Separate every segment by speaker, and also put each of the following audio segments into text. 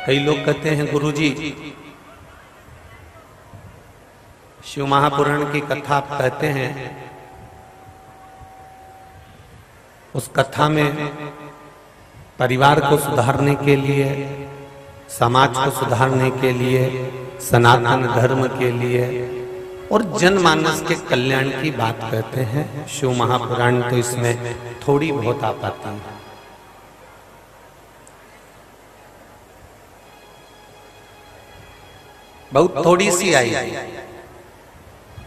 Speaker 1: कई लोग कहते हैं गुरुजी शिव महापुराण की कथा आप कहते हैं, उस कथा में परिवार को सुधारने के लिए, समाज को सुधारने के लिए, सनातन धर्म के लिए और जनमानस के कल्याण की बात कहते हैं। शिव महापुराण तो इसमें थोड़ी बहुत आ पाती है। बहुत थोड़ी सी आई।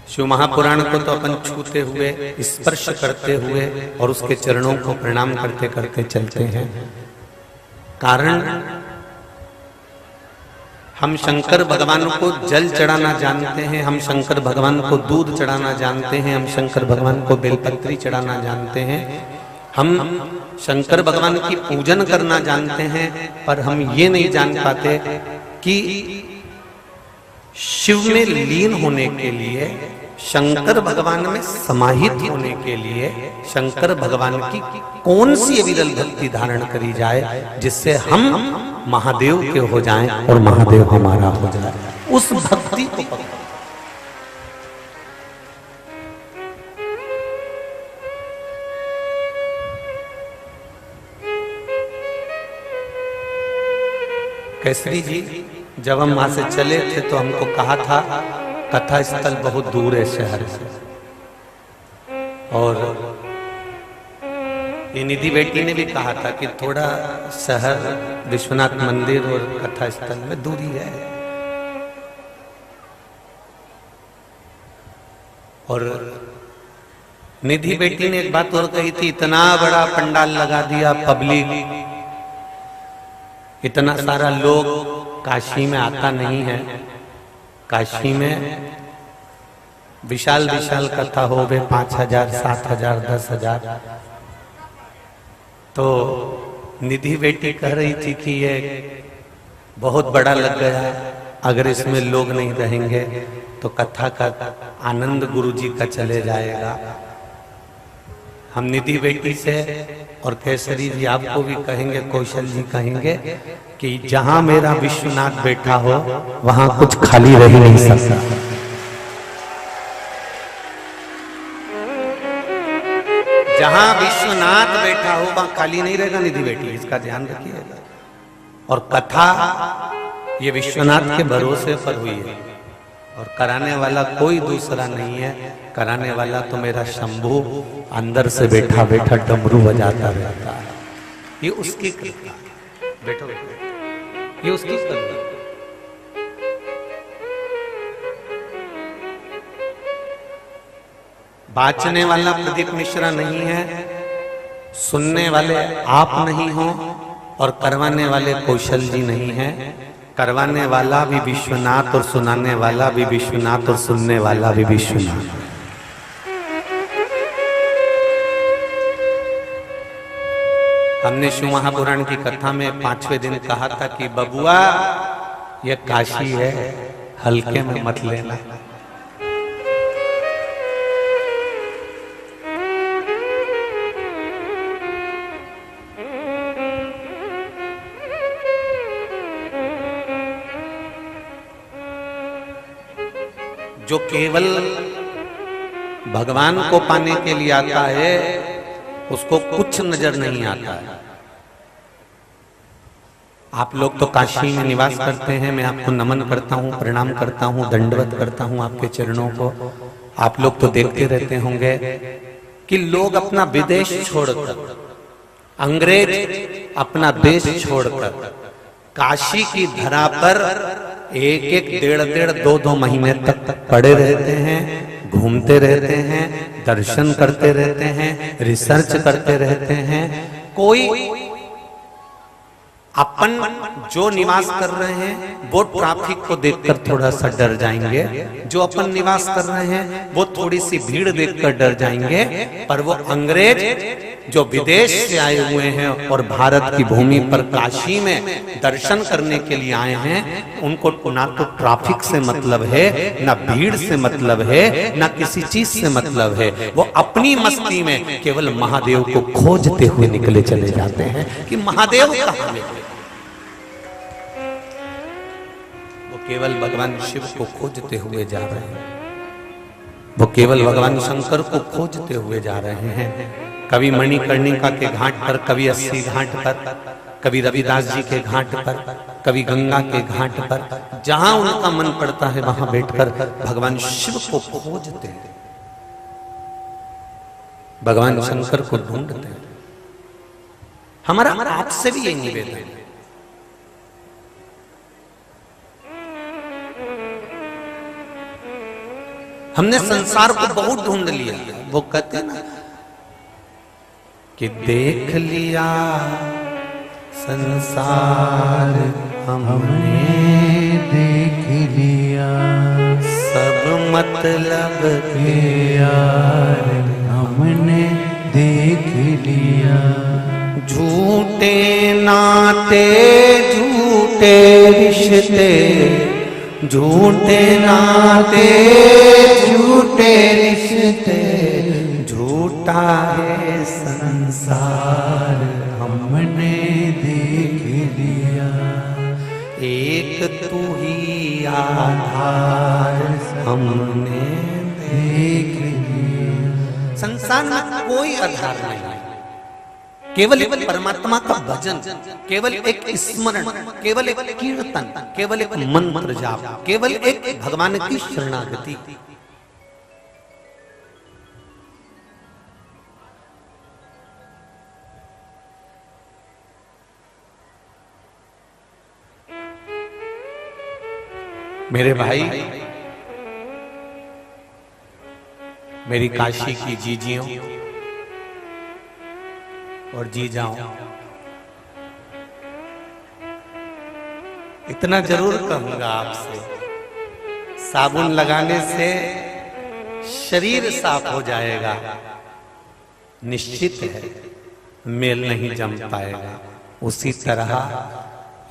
Speaker 1: शिव महापुराण को तो अपन छूते हुए, स्पर्श करते हुए और उसके चरणों को प्रणाम करते करते चलते हैं। कारण हम शंकर भगवान को जल चढ़ाना जानते हैं, हम शंकर भगवान को दूध चढ़ाना जानते हैं, हम शंकर भगवान को बेलपत्री चढ़ाना जानते हैं, हम शंकर भगवान की पूजन करना जानते हैं, पर हम ये नहीं जान पाते कि शिव में लीन होने के लिए, शंकर भगवान में समाहित होने के लिए शंकर भगवान की कौन सी अविरल भक्ति धारण करी जाए जिससे हम महादेव के हो जाएं और महादेव हमारा हो जाए। उस भक्ति को केसरी जी जब हम वहां से चले थे तो हमको कहा था कथा स्थल बहुत दूर है शहर से, और ये निधि बेटी ने भी कहा था कि थोड़ा शहर विश्वनाथ मंदिर और कथा स्थल में दूरी है। और निधि बेटी ने एक बात और कही थी, इतना बड़ा पंडाल लगा दिया, पब्लिक इतना सारा लोग काशी में आता नहीं है। काशी में विशाल विशाल कथा हो गए, 5,000, 7,000, 10,000। तो निधि बेटी कह रही थी कि ये बहुत बड़ा लग गया, अगर इसमें लोग नहीं रहेंगे तो कथा का आनंद गुरुजी का चले जाएगा। हम निधि बेटी से और केसरी जी आपको भी कहेंगे, कौशल जी कहेंगे कि जहां मेरा विश्वनाथ बैठा हो वहां कुछ खाली रह ही नहीं सकता। जहां विश्वनाथ बैठा हो वहां खाली नहीं रहेगा निधि बेटी, इसका ध्यान रखिएगा। और कथा ये विश्वनाथ के भरोसे पर हुई है और कराने वाला कोई दूसरा नहीं है। कराने वाला तो मेरा शंभू अंदर से बैठा बैठा डमरू बजाता रहता है। ये उसकी कृपा, बैठो बैठो, ये उसकी कृपा। बाचने वाला प्रदीप मिश्रा नहीं है, सुनने वाले आप नहीं हो और करवाने वाले कौशल जी नहीं है। करवाने वाला भी विश्वनाथ और सुनाने वाला भी विश्वनाथ और सुनने वाला भी विश्वनाथ। हमने शिव महापुराण की कथा में 5वें दिन कहा था कि बबुआ ये काशी है, हल्के में मत लेना। जो केवल भगवान को पाने के लिए आता है उसको कुछ नजर नहीं आता है। आप लोग तो काशी में निवास करते हैं, मैं आपको नमन करता हूं, प्रणाम करता हूं, दंडवत करता हूं आपके चरणों को। आप लोग तो देखते रहते होंगे कि लोग अपना विदेश छोड़कर, अंग्रेज अपना देश छोड़कर काशी की धरा पर एक एक, डेढ़ 2 महीने तक पड़े रहते हैं, घूमते रहते हैं, दर्शन करते रहते हैं, रिसर्च करते रहते हैं। कोई अपन जो निवास कर रहे हैं वो ट्रैफिक को देखकर थोड़ा सा डर जाएंगे, जो अपन निवास कर रहे हैं वो थोड़ी सी भीड़ देखकर डर जाएंगे, पर वो अंग्रेज जो विदेश से आए हुए हैं और भारत की भूमि पर काशी में दर्शन करने के लिए आए हैं, उनको ना तो ट्रैफिक से मतलब है, ना भीड़ से मतलब है, ना किसी चीज से मतलब है। वो अपनी मस्ती में केवल महादेव को खोजते हुए निकले चले जाते हैं कि महादेव कहाँ है। केवल भगवान शिव को खोजते हुए जा रहे हैं, वो केवल भगवान शंकर को खोजते हुए जा रहे हैं। कभी मणिकर्णिका के घाट पर, कभी 80 घाट पर, कभी रविदास जी के घाट पर, कभी गंगा के घाट पर, जहां उनका मन पड़ता है वहां बैठकर भगवान शिव को खोजते हैं, भगवान शंकर को ढूंढते हैं। हमारा आपसे भी यही निवेदन है, हमने संसार को बहुत ढूंढ लिया। वो कहते हैं ना कि देख लिया संसार हमने,
Speaker 2: देख लिया
Speaker 1: सब मतलब
Speaker 2: के यार हमने देख लिया।
Speaker 1: झूठे नाते झूठे रिश्ते, झूठे नाते
Speaker 2: झूठे रिश्ते,
Speaker 1: झूठा है संसार
Speaker 2: हमने देख लिया।
Speaker 1: एक तू ही आधार हमने
Speaker 2: देख लिया।
Speaker 1: संसार में कोई आधार नहीं है, केवल एक परमात्मा का भजन, केवल एक स्मरण, केवल एक कीर्तन, केवल एक मंत्र जाप, केवल एक भगवान की शरणागति। मेरे भाई, मेरी काशी की जीजियों और जी जाओ, इतना जरूर कहूंगा आपसे, साबुन लगाने से शरीर साफ हो जाएगा, निश्चित है मेल नहीं जम पाएगा। उसी तरह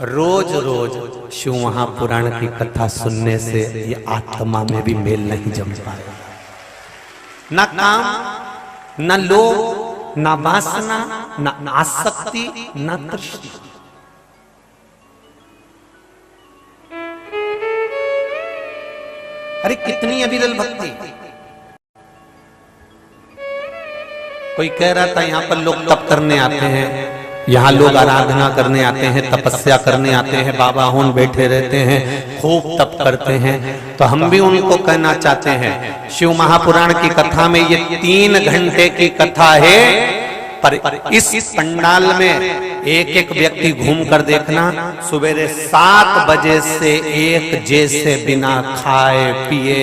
Speaker 1: रोज रोज शिव महापुराण की कथा सुनने से ये आत्मा में भी मेल नहीं जम पाएगा। न काम, न लोभ, न वासना, न आसक्ति, न तृष्णा। अरे कितनी अविरल भक्ति। कोई कह रहा था यहां पर लोग तप करने आते हैं, यहाँ लोग आराधना करने आते हैं, तपस्या करने आते हैं, बाबा होन बैठे रहते हैं, खूब तप करते हैं। तो हम भी उनको कहना चाहते हैं, शिव महापुराण की कथा में ये 3 घंटे की कथा है, पर इस पंडाल में एक एक व्यक्ति घूम कर देखना, सवेरे 7 बजे से 1 जैसे बिना खाए पिए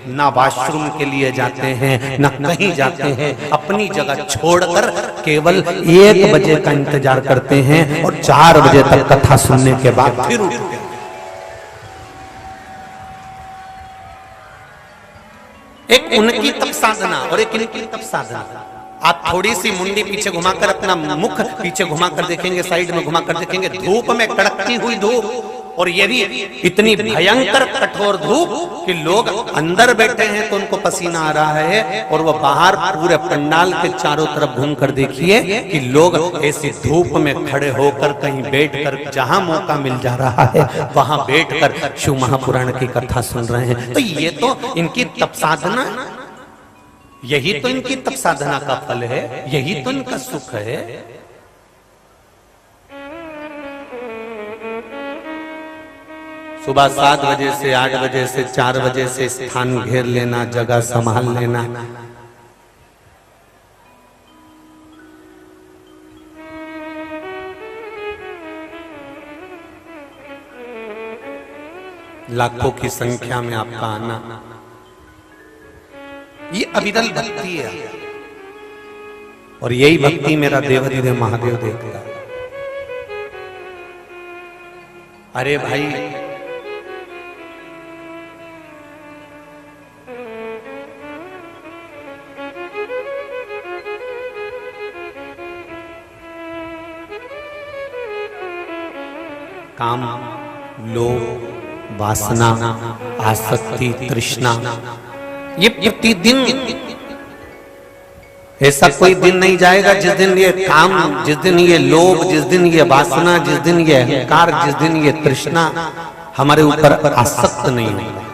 Speaker 1: ना वॉशरूम के लिए जाते हैं, ना कहीं जाते हैं, अपनी जगह छोड़कर केवल 1 बजे का इंतजार करते हैं और 4 बजे तक कथा सुनने के बाद फिर उठते हैं। एक उनकी तप साधना और एक इनकी तप साधना। आप थोड़ी सी मुंडी पीछे घुमाकर, अपना मुख पीछे घुमाकर देखेंगे, साइड में घुमाकर देखेंगे, धूप में कड़कती हुई धूप, और ये भी इतनी भयंकर कठोर धूप कि लोग अंदर बैठे हैं तो उनको पसीना आ रहा है, और वो बाहर पूरे पंडाल के चारों तरफ घूमकर देखिए कि लोग ऐसी धूप में खड़े होकर कहीं बैठकर, जहां मौका मिल जा रहा है वहां बैठकर शिव महापुराण की कथा सुन रहे हैं। तो ये तो इनकी तप साधना, यही तो इनकी तप साधना का फल है, यही तो इनका सुख है। सुबह 7 बजे से 8 बजे से 4 बजे से स्थान घेर लेना, जगह संभाल लेना, लाखों की संख्या में आपका आना, ये अविरल भक्ति है। और यही भक्ति मेरा देवाधिदेव महादेव देखता है। अरे भाई, काम, लोभ, वासना, आसक्ति, तृष्णा, ये प्रतिदिन, ऐसा कोई दिन नहीं जाएगा जिस दिन ये काम, जिस दिन ये लोभ, जिस दिन ये वासना, जिस दिन ये अहंकार, जिस दिन ये तृष्णा हमारे ऊपर आसक्त नहीं होगा।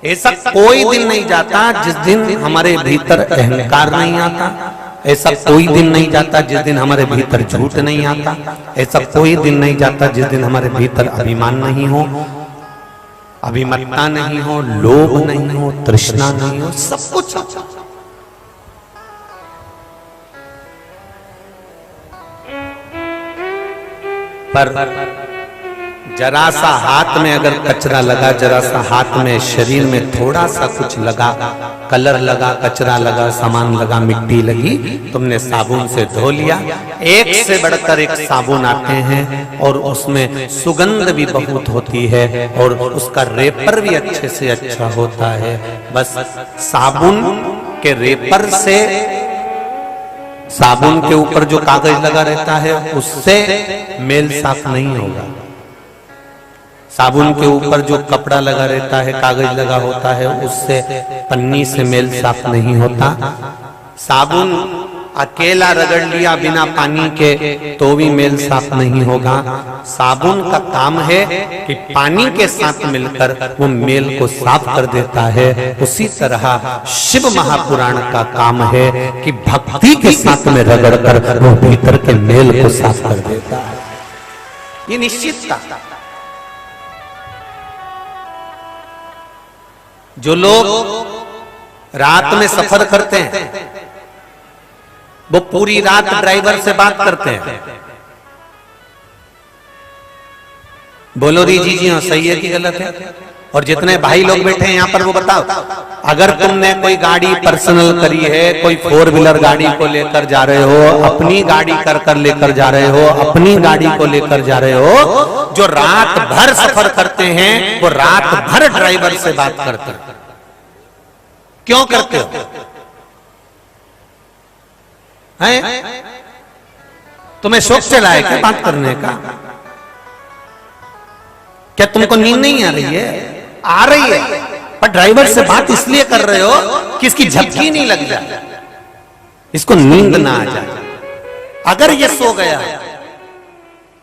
Speaker 1: ऐसा कोई दिन नहीं जाता जिस दिन हमारे भीतर अहंकार नहीं आता। ऐसा कोई दिन नहीं जाता जिस दिन हमारे भीतर झूठ नहीं आता। ऐसा कोई दिन नहीं जाता जिस दिन हमारे भीतर अभिमान नहीं हो, अभिमत्ता नहीं हो, लोभ नहीं हो, तृष्णा नहीं हो, सब कुछ। पर जरा सा हाथ में अगर कचरा लगा, जरा सा हाथ में शरीर में थोड़ा सा कुछ लगा, कलर लगा, कचरा लगा, सामान लगा, मिट्टी लगी, तुमने साबुन से धो लिया। एक से बढ़कर एक साबुन आते हैं और उसमें सुगंध भी बहुत होती है और उसका रेपर भी अच्छे से अच्छा होता है। बस साबुन के रेपर से, साबुन के ऊपर जो कागज लगा रहता है उससे मेल साफ नहीं होगा। साबुन के ऊपर जो कपड़ा लगा रहता है, कागज लगा होता है, उससे पन्नी से मेल साफ नहीं होता। साबुन अकेला रगड़ लिया बिना पानी के तो भी मेल साफ नहीं होगा। साबुन का काम है कि पानी के साथ मिलकर वो मेल को साफ कर देता है। उसी तरह शिव महापुराण का काम है कि भक्ति के साथ में रगड़कर वो भीतर के मेल को साफ कर देता है। ये निश्चित था। जो लोग रात में सफर करते हैं वो पूरी रात ड्राइवर से बात करते हैं। बोलो री जी जी हाँ, सही है कि गलत है? और जितने भाई लोग बैठे हैं यहाँ पर वो बताओ, अगर तुमने कोई गाड़ी पर्सनल करी है, कोई 4 व्हीलर गाड़ी को लेकर जा रहे हो, अपनी गाड़ी कर लेकर जा रहे हो, अपनी गाड़ी को लेकर जा रहे हो, जो रात भर सफर करते हैं वो रात भर ड्राइवर से बात करते हैं। क्यों करते हो? हैं? तुम्हें शौक चला है क्या बात करने का? क्या तुमको नींद नहीं आ रही है? आ रही है, पर ड्राइवर से बात इसलिए कर रहे हो कि इसकी झपकी नहीं लग जाए, इसको नींद ना आ जाए। अगर ये सो गया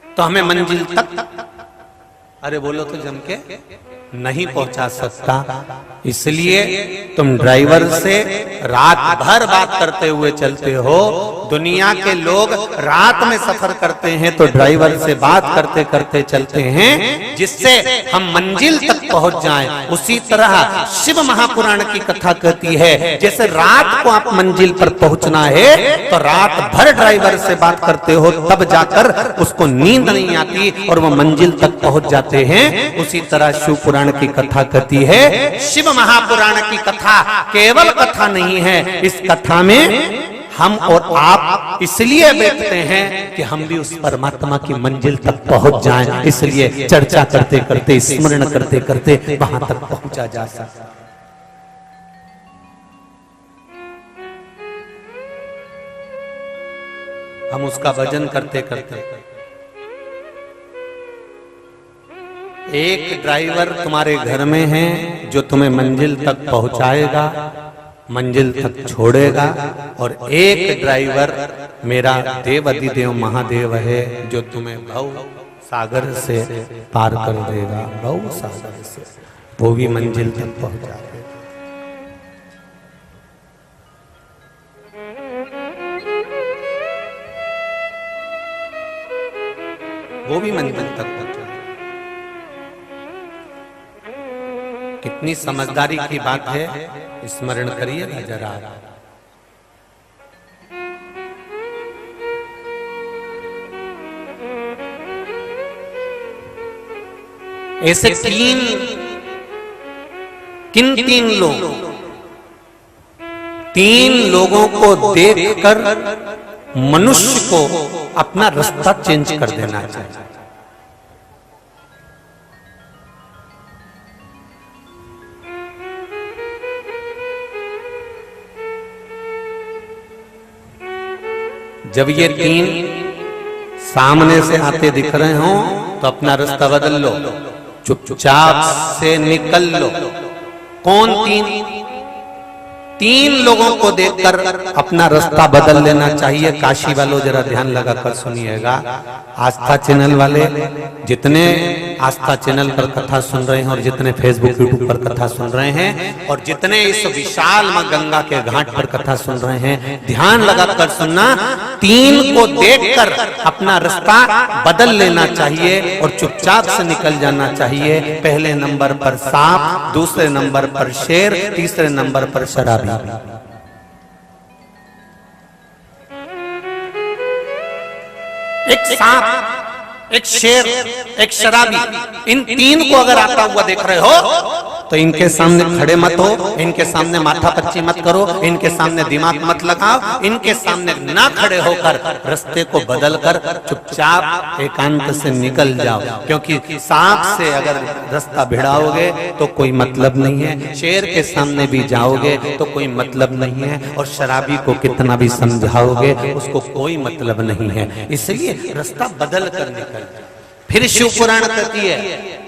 Speaker 1: तो हमें मंजिल तक, अरे बोलो तो जम के, नहीं पहुंचा सकता। इसलिए तुम ड्राइवर से रात भर बात करते हुए चलते हो। दुनिया के लोग रात में सफर करते हैं तो ड्राइवर से बात करते करते चलते हैं जिससे हम मंजिल तक पहुंच जाएं। उसी तरह शिव महापुराण की कथा कहती है जैसे रात को आप मंजिल पर पहुंचना है तो रात भर ड्राइवर से बात करते हो, तब जाकर उसको नींद नहीं आती और वो मंजिल तक पहुंच जाते हैं। उसी तरह शिव पुराण की कथा कहती है। शिव महापुराण की कथा केवल कथा नहीं है, इस कथा में हम और आप इसलिए बैठते हैं कि हम भी उस परमात्मा की मंजिल तक पहुंच जाएं। इसलिए चर्चा करते करते, स्मरण करते करते वहां तक पहुंचा जा सकता। हम उसका भजन करते करते, एक ड्राइवर तुम्हारे घर में है जो तुम्हें मंजिल तक पहुंचाएगा, मंजिल तक छोड़ेगा, और एक ड्राइवर मेरा देव अधिदेव महादेव है जो तुम्हें भव सागर से पार कर देगा। भव सागर से वो भी मंजिल तक पहुंचाएगा। वो भी मंजिल तक पहुंचा। कितनी समझदारी की बात है, स्मरण करिएगा जरा। ऐसे तीन लोगों को देखकर मनुष्य को अपना रास्ता चेंज कर देना चाहिए। जब ये तीन सामने से आते दिख रहे हो तो अपना रास्ता बदल लो, चुपचाप से निकल लो। कौन तीन? तीन लोगों को देखकर अपना रास्ता बदल लेना चाहिए। काशी वालों जरा ध्यान लगाकर सुनिएगा। आस्था चैनल वाले जितने आस्था चैनल पर कथा सुन रहे हैं और जितने फेसबुक यूट्यूब पर कथा सुन रहे हैं और जितने इस विशाल मां गंगा के घाट पर कथा सुन रहे हैं, ध्यान लगाकर सुनना। तीन को देखकर अपना रास्ता बदल लेना चाहिए और चुपचाप से निकल जाना चाहिए। पहले नंबर पर सांप, दूसरे नंबर पर शेर, तीसरे नंबर पर शराबी। एक सांप, एक शेर, एक शराबी, इन तीन को अगर आता हुआ देख रहे हो तो इनके सामने खड़े मत हो, इनके सामने माथा पच्ची मत करो, इनके सामने दिमाग मत लगाओ, इनके सामने ना खड़े होकर रास्ते को बदलकर चुपचाप एकांत से निकल जाओ। क्योंकि सांप से अगर रास्ता भिड़ाओगे तो कोई मतलब नहीं है, शेर के सामने भी जाओगे तो कोई मतलब नहीं है, और शराबी को कितना भी समझाओगे उसको कोई मतलब नहीं है। इसलिए रास्ता बदल कर निकल। फिर शिव पुराण कहती है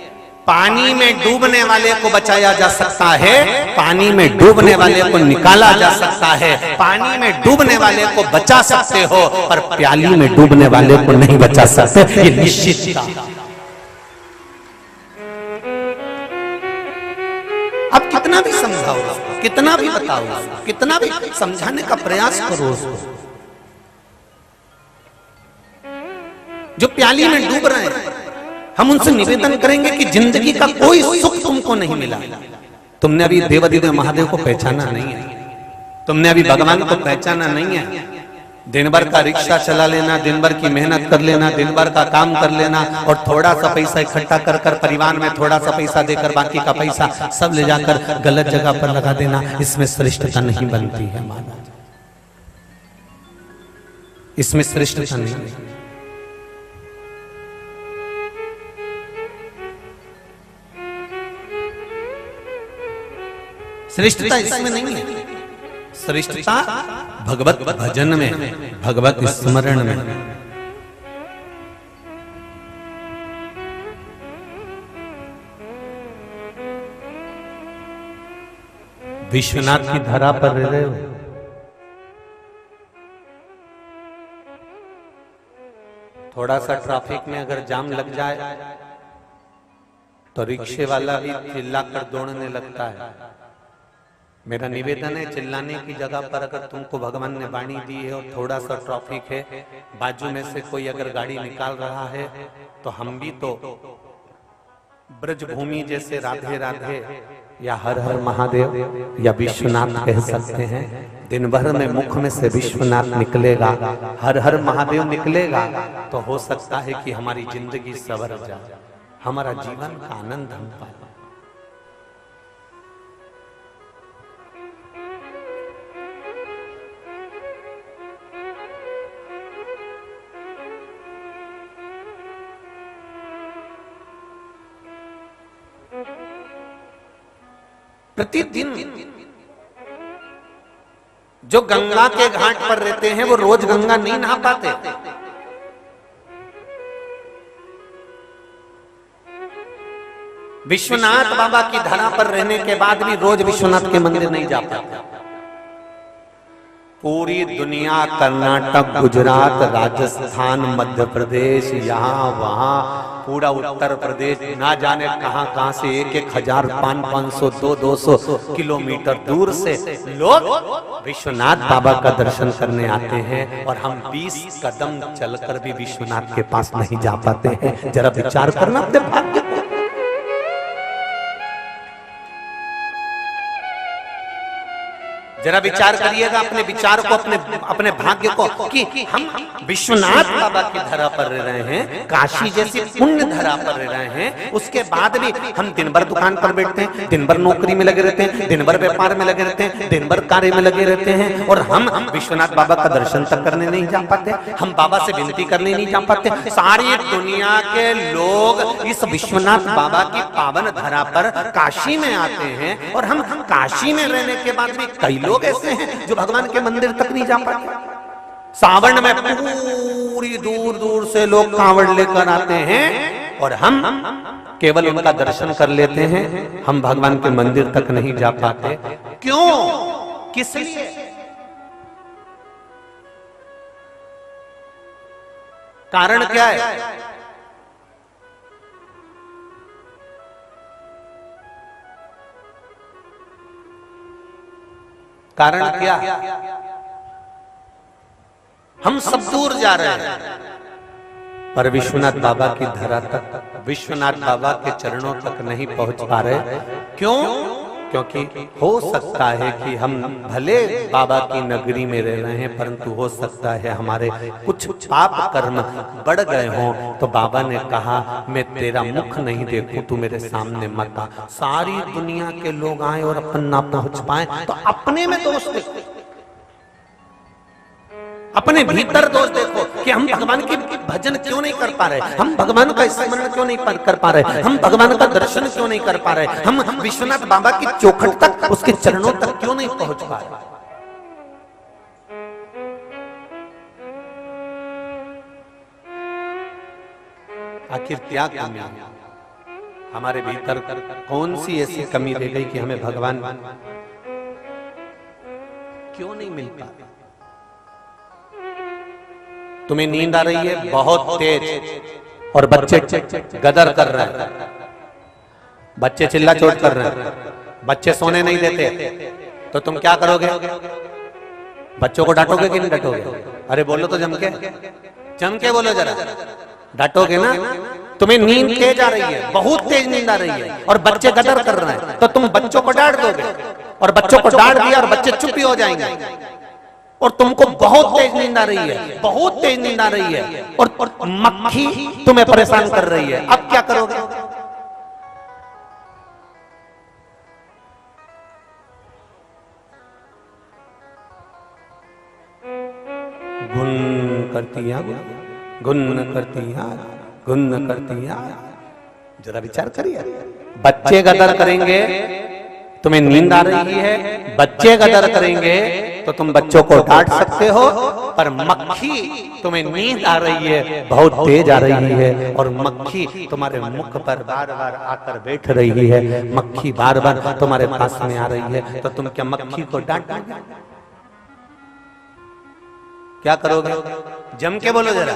Speaker 1: पानी में डूबने वाले को बचाया जा सकता है, पानी में डूबने वाले को निकाला जा सकता है, पानी में डूबने वाले को बचा सकते हो पर प्याली में डूबने वाले को नहीं बचा सकते, ये निश्चित। अब कितना भी समझाओ, कितना भी बताओ, कितना भी समझाने का प्रयास करो उसको, जो प्याली में डूब रहे हैं, हम उनसे निवेदन करेंगे कि जिंदगी का कोई सुख तुमको नहीं मिला। तुमने अभी देवाधिदेव महादेव को पहचाना नहीं है, तुमने अभी भगवान को पहचाना नहीं है। दिन भर का रिक्शा चला लेना, दिन भर की मेहनत कर लेना, दिन भर का काम कर लेना और थोड़ा सा पैसा इकट्ठा कर कर परिवार में थोड़ा सा पैसा देकर बाकी का पैसा सब ले जाकर गलत जगह पर लगा देना, इसमें श्रेष्ठता नहीं बनती है माना, इसमें श्रेष्ठता नहीं। श्रेष्ठता इसमें नहीं है, श्रेष्ठता भगवत भजन में, भगवत स्मरण में। विश्वनाथ की धरा पर रह रहे हो, थोड़ा सा ट्रैफिक में अगर जाम लग जाए तो रिक्शे वाला भी चिल्लाकर दौड़ने लगता है। मेरा निवेदन है चिल्लाने की जगह पर अगर तुमको भगवान ने वाणी दी है और थोड़ा सा ट्रैफिक है, बाजू में से कोई अगर गाड़ी निकाल रहा है तो हम भी तो ब्रजभूमि जैसे राधे राधे या हर हर महादेव या विश्वनाथ कह सकते हैं। दिन भर में मुख में से विश्वनाथ निकलेगा, हर हर महादेव निकलेगा तो हो सकता है कि हमारी जिंदगी सवर जाए, हमारा जीवन का आनंद हम पाए। प्रतिदिन जो गंगा के घाट पर रहते हैं वो रोज गंगा नहीं नहा पाते। विश्वनाथ बाबा की धरा पर रहने के बाद भी रोज विश्वनाथ के मंदिर नहीं जा पाते। पूरी दुनिया, कर्नाटक, गुजरात, राजस्थान, मध्य प्रदेश, यहाँ वहाँ पूरा उत्तर प्रदेश, ना जाने कहां कहां से 1,000, 500, 200 किलोमीटर दूर से लोग विश्वनाथ बाबा का दर्शन करने आते हैं और हम 20 कदम चलकर भी विश्वनाथ के पास नहीं जा पाते हैं। जरा विचार करना अपने भाग्य को। जरा विचार करिएगा अपने विचार को, अपने भाग्य को कि हम विश्वनाथ बाबा की धरा पर रह रहे हैं, काशी जैसी पुण्य धरा पर रह रहे हैं, उसके बाद भी हम दिन भर दुकान पर बैठते हैं, दिन भर नौकरी में लगे रहते हैं, दिन भर व्यापार में लगे रहते हैं, दिन भर कार्य में लगे रहते हैं और हम विश्वनाथ बाबा का दर्शन तक करने नहीं जा पाते, हम बाबा से विनती करने नहीं जा पाते। सारी दुनिया के लोग इस विश्वनाथ बाबा की पावन धरा पर काशी में आते हैं और हम काशी में रहने के बाद भी कई लोग ऐसे हैं जो भगवान के मंदिर तक नहीं जा पाते। सावन में पूरी दूर दूर से लोग कांवड़ लेकर आते हैं और हम केवल उनका दर्शन कर लेते हैं, हम भगवान के मंदिर तक नहीं जा पाते। क्यों? किस लिए? कारण क्या है? कारण क्या? हम सब दूर जा रहे हैं, पर विश्वनाथ बाबा की धरा तक, विश्वनाथ बाबा के चरणों तक नहीं पहुंच पा रहे। क्यों? क्योंकि हो सकता है कि हम भले बाबा की नगरी में रह रहे हैं, परंतु हो सकता है हमारे कुछ पाप कर्म बढ़ गए हों। तो बाबा ने कहा, मैं तेरा मुख नहीं देखूं, तू मेरे सामने मत आ। सारी दुनिया के लोग आए और अपन ना पहुंच पाए, तो अपने में दोष देखो, अपने भीतर दोष देखो कि हम भगवान की भजन क्यों नहीं कर पा रहे, हम भगवान का स्मरण क्यों नहीं कर पा रहे, हम भगवान का दर्शन क्यों नहीं कर पा रहे, हम विश्वनाथ बाबा की चौखट तक, उसके चरणों तक क्यों नहीं पहुंच पा रहे। आखिर क्या कमी है हमारे भीतर? कौन सी ऐसी कमी रह गई कि हमें भगवान क्यों नहीं मिल पा? तुम्हें नींद आ रही है बहुत तेज और बच्चे गदर कर रहे हैं, बच्चे चिल्ला चोट कर रहे हैं, बच्चे सोने नहीं देते, तो तुम क्या करोगे? बच्चों को डांटोगे कि नहीं डांटोगे? अरे बोलो तो जम के बोलो जरा, डांटोगे ना? तुम्हें नींद तेज आ रही है, बहुत तेज नींद आ रही है, और बच्चे गदर कर रहे हैं, तो तुम बच्चों को डांट दोगे, और बच्चों को डांट दिया और बच्चे चुप ही हो जाएंगे। और तुमको बहुत तेज नींद आ रही है, बहुत तेज नींद आ रही है, और मक्खी तुम्हें परेशान कर रही है, अब क्या करोगे? गुन करती है, गुन करती है, गुन करती है। जरा विचार करिए, बच्चे गदर करेंगे, तुम्हें नींद आ रही है, बच्चे गदर करेंगे तो तुम बच्चों को डांट सकते हो, पर मक्खी, तुम्हें नींद आ रही है, बहुत तेज आ रही है, और मक्खी तुम्हारे मुख पर बार बार आकर बैठ रही है, मक्खी बार बार तुम्हारे पास में आ रही है, तो तुम क्या मक्खी को डांटोगे? क्या करोगे? जम के बोलो जरा।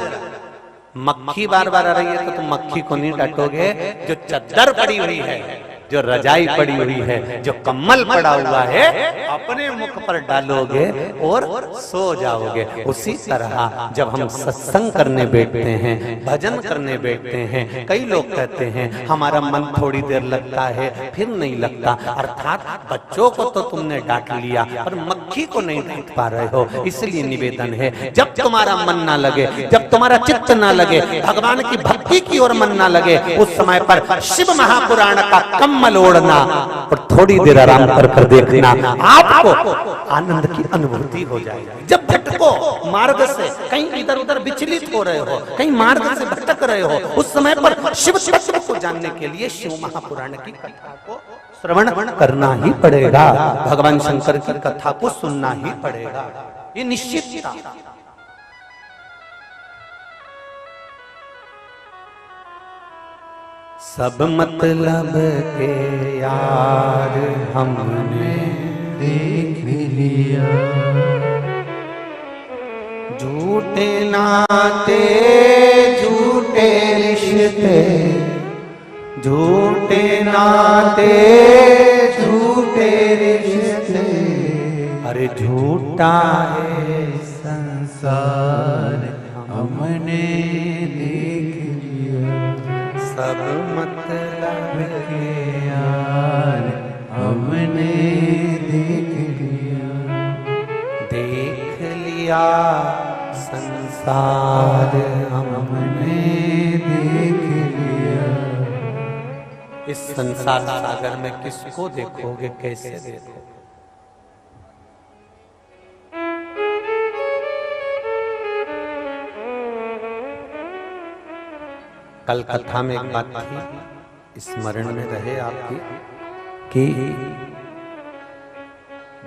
Speaker 1: मक्खी बार बार आ रही है तो तुम मक्खी को नहीं डांटोगे, जो चद्दर पड़ी हुई है, जो रजाई पड़ी हुई है, जो कम्बल पड़ा हुआ है, अपने मुख पर डालोगे और सो जाओगे। उसी तरह जब हम सत्संग करने बैठते हैं, भजन करने बैठते हैं, कई लोग कहते हैं हमारा मन थोड़ी देर लगता है फिर नहीं लगता, अर्थात बच्चों को तो तुमने डांट लिया पर मक्खी को नहीं डांट पा रहे हो। इसलिए निवेदन है, जब तुम्हारा मन ना लगे, जब तुम्हारा चित्त ना लगे, भगवान की भक्ति की ओर मन ना लगे, उस समय पर शिव महापुराण का कम्बल ओढ़ना और थोड़ी देर आराम कर देखना, आपको आनंद की अनुभूति हो जाएगी। जब भटको मार्ग से, कहीं इधर उधर विचलित हो रहे हो, कहीं मार्ग से भटक रहे हो, उस समय पर शिव तत्व को जानने के लिए शिव महापुराण की कथा को श्रवण करना ही पड़ेगा, भगवान शंकर की कथा को सुनना ही पड़ेगा, ये निश्चित था। सब मतलब के यार हमने
Speaker 2: देख लिया,
Speaker 1: झूठे नाते
Speaker 2: झूठे रिश्ते,
Speaker 1: झूठे नाते
Speaker 2: झूठे रिश्ते,
Speaker 1: अरे झूठा
Speaker 2: है संसार हमने देख लिया,
Speaker 1: सब मतलब
Speaker 2: के यार हमने देख
Speaker 1: लिया संसार
Speaker 2: हमने देख लिया।
Speaker 1: इस संसार सागर में किसको देखोगे, कैसे देखोगे? कल कथा में एक बात थी, स्मरण में रहे आपकी, कि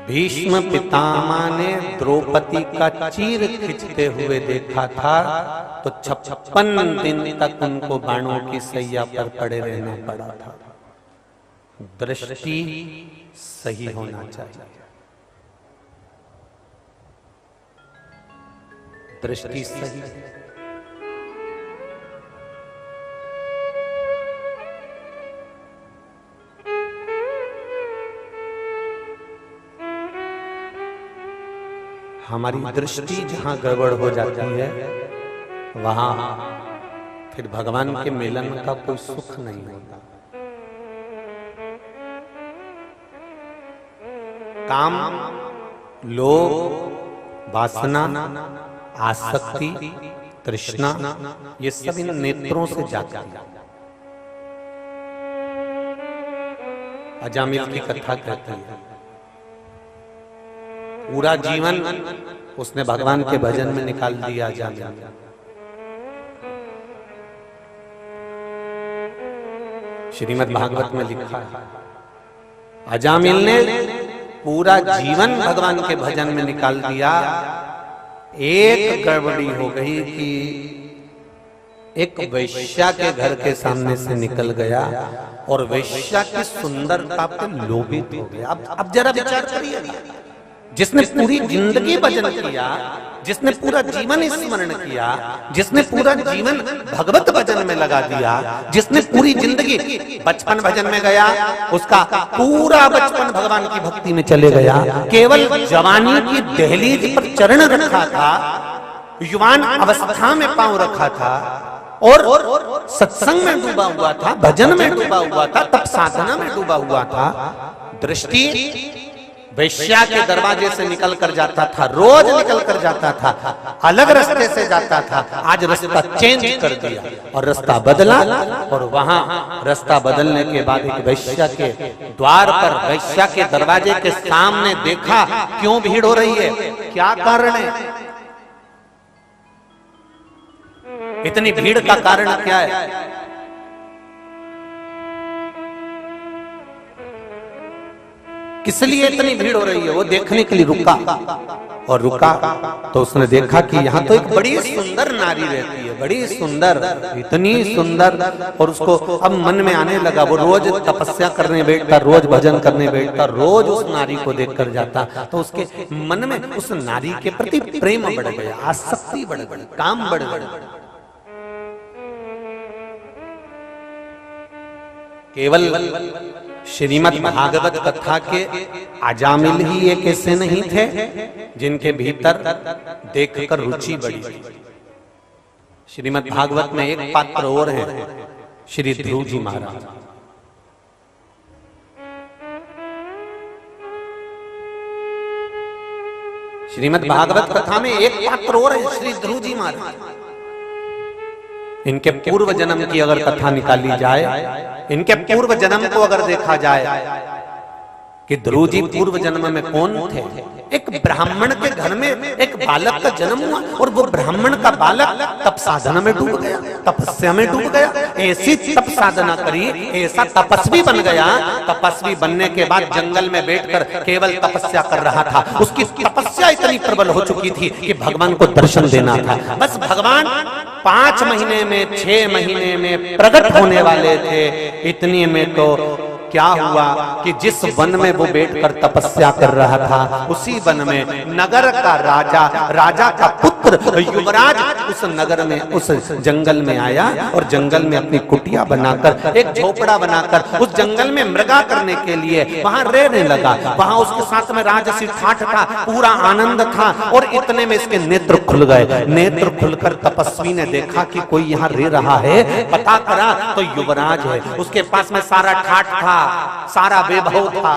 Speaker 1: भीष्म पितामह ने द्रौपदी का चीर खींचते हुए देखा था, तो 56 दिन तक उनको बाणों की सैया पर पड़े रहना पड़ा था। दृष्टि सही होना चाहिए। दृष्टि सही। हमारी दृष्टि जहां गड़बड़ हो जाती है वहां फिर भगवान के मिलन का कोई सुख नहीं होता। काम, लोभ, वासना, आसक्ति, तृष्णा, ये सब इन नेत्रों से जाती है। अजामिल की कथा कहती है पूरा जीवन उसने भगवान के भजन में निकाल दिया। अजामिल श्रीमद् भागवत में लिखा है अजामिल ने पूरा जीवन भगवान के भजन में निकाल दिया। एक गड़बड़ी हो गई कि एक वैश्या के घर के सामने से निकल गया और वैश्या की सुंदरता पर लोभित हो गया। अब जरा विचार करिए, जिसने पूरी जिंदगी भजन किया, जिसने पूरा जीवन स्मरण किया, जिसने पूरा जीवन भगवत भजन में लगा दिया, जिसने पूरी जिंदगी बचपन भजन में गया, उसका पूरा बचपन भगवान की भक्ति में चले गया, केवल जवानी की दहलीज पर चरण रखा था, युवान अवस्था में पांव रखा था और सत्संग में डूबा हुआ था, भजन में डूबा हुआ था, तप साधना में डूबा हुआ था। दृष्टि वैश्या के दरवाजे से निकल कर जाता था, रोज निकल कर जाता था, अलग रास्ते से जाता था। आज रास्ता चेंज कर दिया और रास्ता बदला, और वहां रास्ता बदलने के बाद एक वैश्या के द्वार पर, वैश्या के दरवाजे के सामने देखा क्यों भीड़ हो रही है, क्या कारण है, इतनी भीड़ का कारण क्या है। किस लिए इतनी भीड़ हो रही है, वो देखने के लिए रुका, और रुका तो उसने देखा कि यहाँ तो एक बड़ी सुंदर नारी रहती है, बड़ी सुंदर, इतनी सुंदर, और उसको अब मन में आने लगा। वो रोज तपस्या करने बैठता, रोज भजन करने बैठता, रोज उस नारी को देखकर जाता, तो उसके मन में उस नारी के प्रति प्रेम बढ़ गया, आसक्ति बढ़ गई, काम बढ़ गया। केवल श्रीमद् भागवत कथा के अजामिल ही एक ऐसे नहीं थे जिनके भीतर देखकर रुचि बढ़ी। श्रीमद् भागवत में एक पात्र और है, श्री ध्रुव जी महाराज। श्रीमद् भागवत कथा में एक पात्र और है, श्री ध्रुव जी महाराज। इनके पूर्व जन्म की अगर कथा निकाली जाए, इनके पूर्व जन्म को अगर देखा जाए कि ध्रुव जी पूर्व जन्म में कौन थे। एक ब्राह्मण के घर में एक बालक का जन्म हुआ, और वो ब्राह्मण का बालक तप साधना में डूब गया, तपस्या में डूब गया, ऐसी तप साधना करी, ऐसा तपस्वी बन गया। तपस्वी बनने के बाद जंगल में बैठकर केवल तपस्या कर रहा था। उसकी तपस्या इतनी प्रबल हो चुकी थी कि भगवान को दर्शन देना था। बस भगवान 5 महीने में, 6 महीने में प्रकट होने वाले थे। इतने में तो क्या हुआ कि जिस वन में वो बैठकर तपस्या कर रहा था, उसी वन में नगर का राजा, राजा का पुत्र युवराज उस नगर में, उस जंगल में आया, और जंगल में अपनी कुटिया बनाकर, एक झोपड़ा बनाकर उस जंगल में मृगा करने के लिए वहां रहने लगा। वहां उसके साथ में राजसी ठाठ था, पूरा आनंद था, और इतने में इसके नेत्र खुल गए। नेत्र खुलकर तपस्वी ने देखा कि कोई यहाँ रह रहा है, पता करा तो युवराज है। उसके पास में सारा ठाठ था, सारा वैभव था।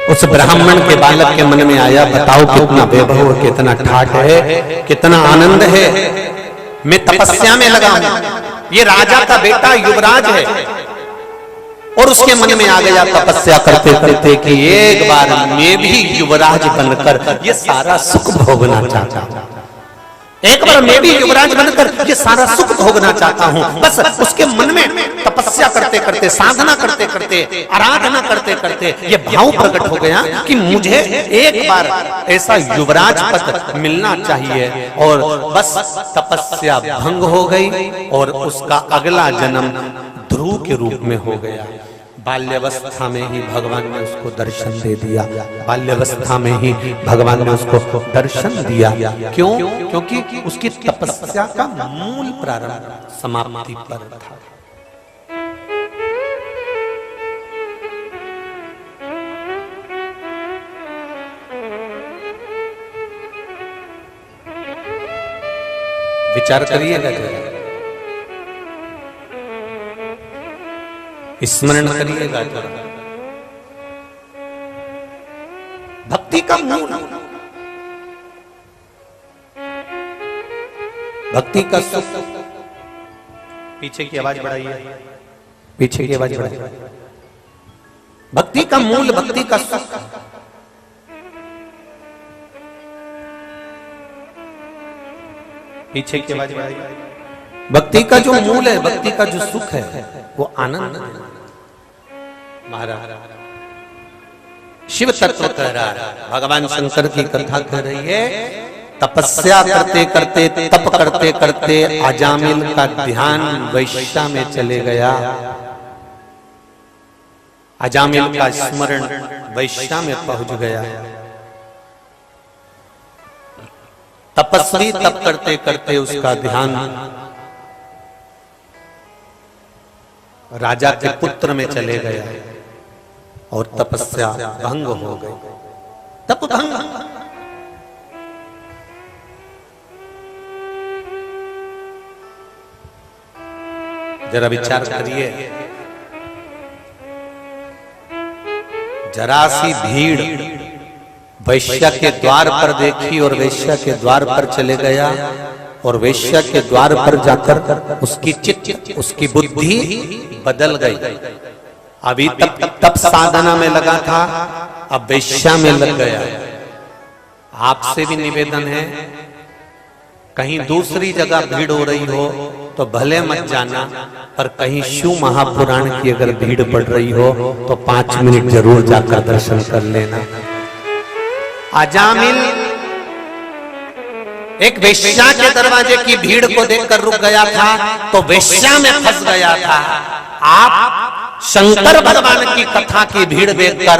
Speaker 1: उस ब्राह्मण के बालक के मन में आया, बताओ कितना वैभव, कितना ठाठ है, कितना आनंद है, मैं तपस्या में लगा हूं, ये राजा का बेटा युवराज है। और उसके मन में आ गया तपस्या करते करते कि एक बार मैं भी युवराज बनकर ये सारा सुख भोगना चाहता हूं, एक बार मैं भी युवराज बनकर ये सारा सुख भोगना चाहता हूं। बस उसके मन में तपस्या करते करते, साधना करते करते, आराधना करते करते ये भाव प्रकट हो गया कि मुझे एक बार ऐसा युवराज पद मिलना चाहिए। और बस तपस्या भंग हो गई और उसका अगला जन्म ध्रुव के रूप में हो गया। बाल्यावस्था में ही भगवान ने उसको दर्शन दे दिया। बाल्यावस्था में ही भगवान ने उसको दर्शन दिया। क्यों? क्योंकि उसकी तपस्या का मूल प्रारंभ समाप्ति पर था। विचार करिएगा जरा, स्मरण करिएगा जरा। भक्ति का मूल, भक्ति का सुख। पीछे की आवाज बढ़ाइए, पीछे की आवाज बढ़ाइए। भक्ति का मूल, भक्ति का सुख। पीछे की आवाज बढ़ाइए। भक्ति का जो मूल है, भक्ति का जो सुख है, वो आनंद है। महाराज शिव तत्व कह रहा है, भगवान शंकर की कथा कह रही है। तपस्या करते करते, तप करते करते अजामिल का ध्यान वैश्या में चले गया। अजामिल का स्मरण वैश्या में पहुंच गया। तपस्वी तप करते करते उसका ध्यान राजा के पुत्र में चले गया और तपस्या भंग हो गई। तप भंग। जरा विचार करिए, जरा सी भीड़ वैश्या के द्वार पर देखी और वैश्या के द्वार पर चले गया और वैश्या के द्वार पर जाकर उसकी चित्त, उसकी बुद्धि बदल गई। अभी तप साधना में लगा था, अब वैश्या में लग गया। आपसे भी निवेदन है, कहीं दूसरी जगह भीड़ हो रही हो तो भले मत जाना, पर कहीं शिव महापुराण की अगर भीड़ पड़ रही हो तो 5 मिनट जरूर जाकर दर्शन कर लेना। अजामिल एक वेश्या के दरवाजे की भीड़ को देखकर रुक गया था, तो वेश्या में फंस गया था। आप शंकर भगवान की कथा की भीड़ देखकर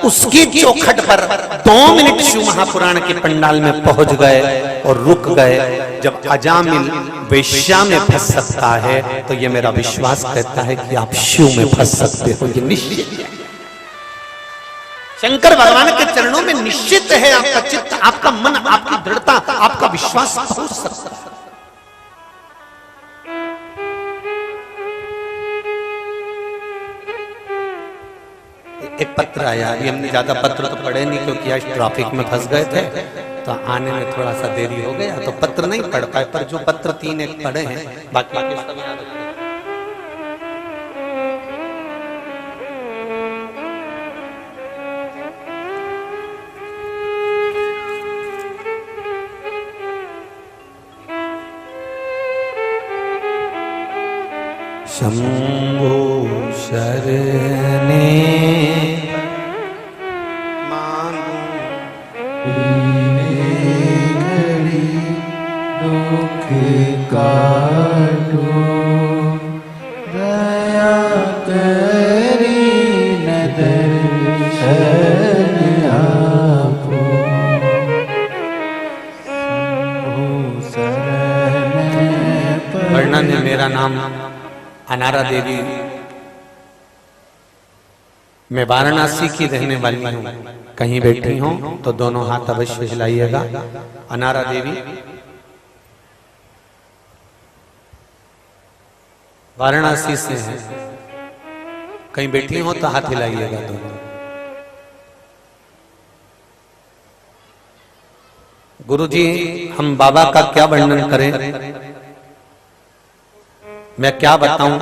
Speaker 1: उसकी चौखट पर 2 मिनट शिव महापुराण के पंडाल में पहुंच गए और रुक गए। जब अजामिल वेश्या में फंस सकता है तो ये मेरा विश्वास कहता है कि आप शिव में फंस सकते हो, ये निश्चित है। शंकर भगवान के चरणों में निश्चित है आपका चित्त, आपका मन, आपकी दृढ़ता, आपका विश्वास पहुंच सकता है। एक पत्र आया, ये हमने ज्यादा पत्र तो पढ़े नहीं क्योंकि आज ट्रैफिक में फंस गए थे, तो आने में थोड़ा सा देरी हो गया, तो पत्र नहीं पढ़ पाए। पर जो पत्र 3 एक पढ़े हैं, बाकी के सब याद रखते हैं। शंभो शरणे मांगू
Speaker 2: घड़ी दुख काटो, दया करी न दर्शन आपो। शंभो शरण
Speaker 1: वर्णन है। मेरा नाम अनारा देवी, मैं वाराणसी की रहने वाली हूँ। कहीं बैठी हूँ तो दोनों हाथ अवश्य हिलाइएगा। अनारा देवी वाराणसी से है, कहीं बैठी हो तो हाथ हिलाइएगा दोनों। गुरुजी, हम बाबा का क्या वर्णन करें, मैं क्या बताऊं,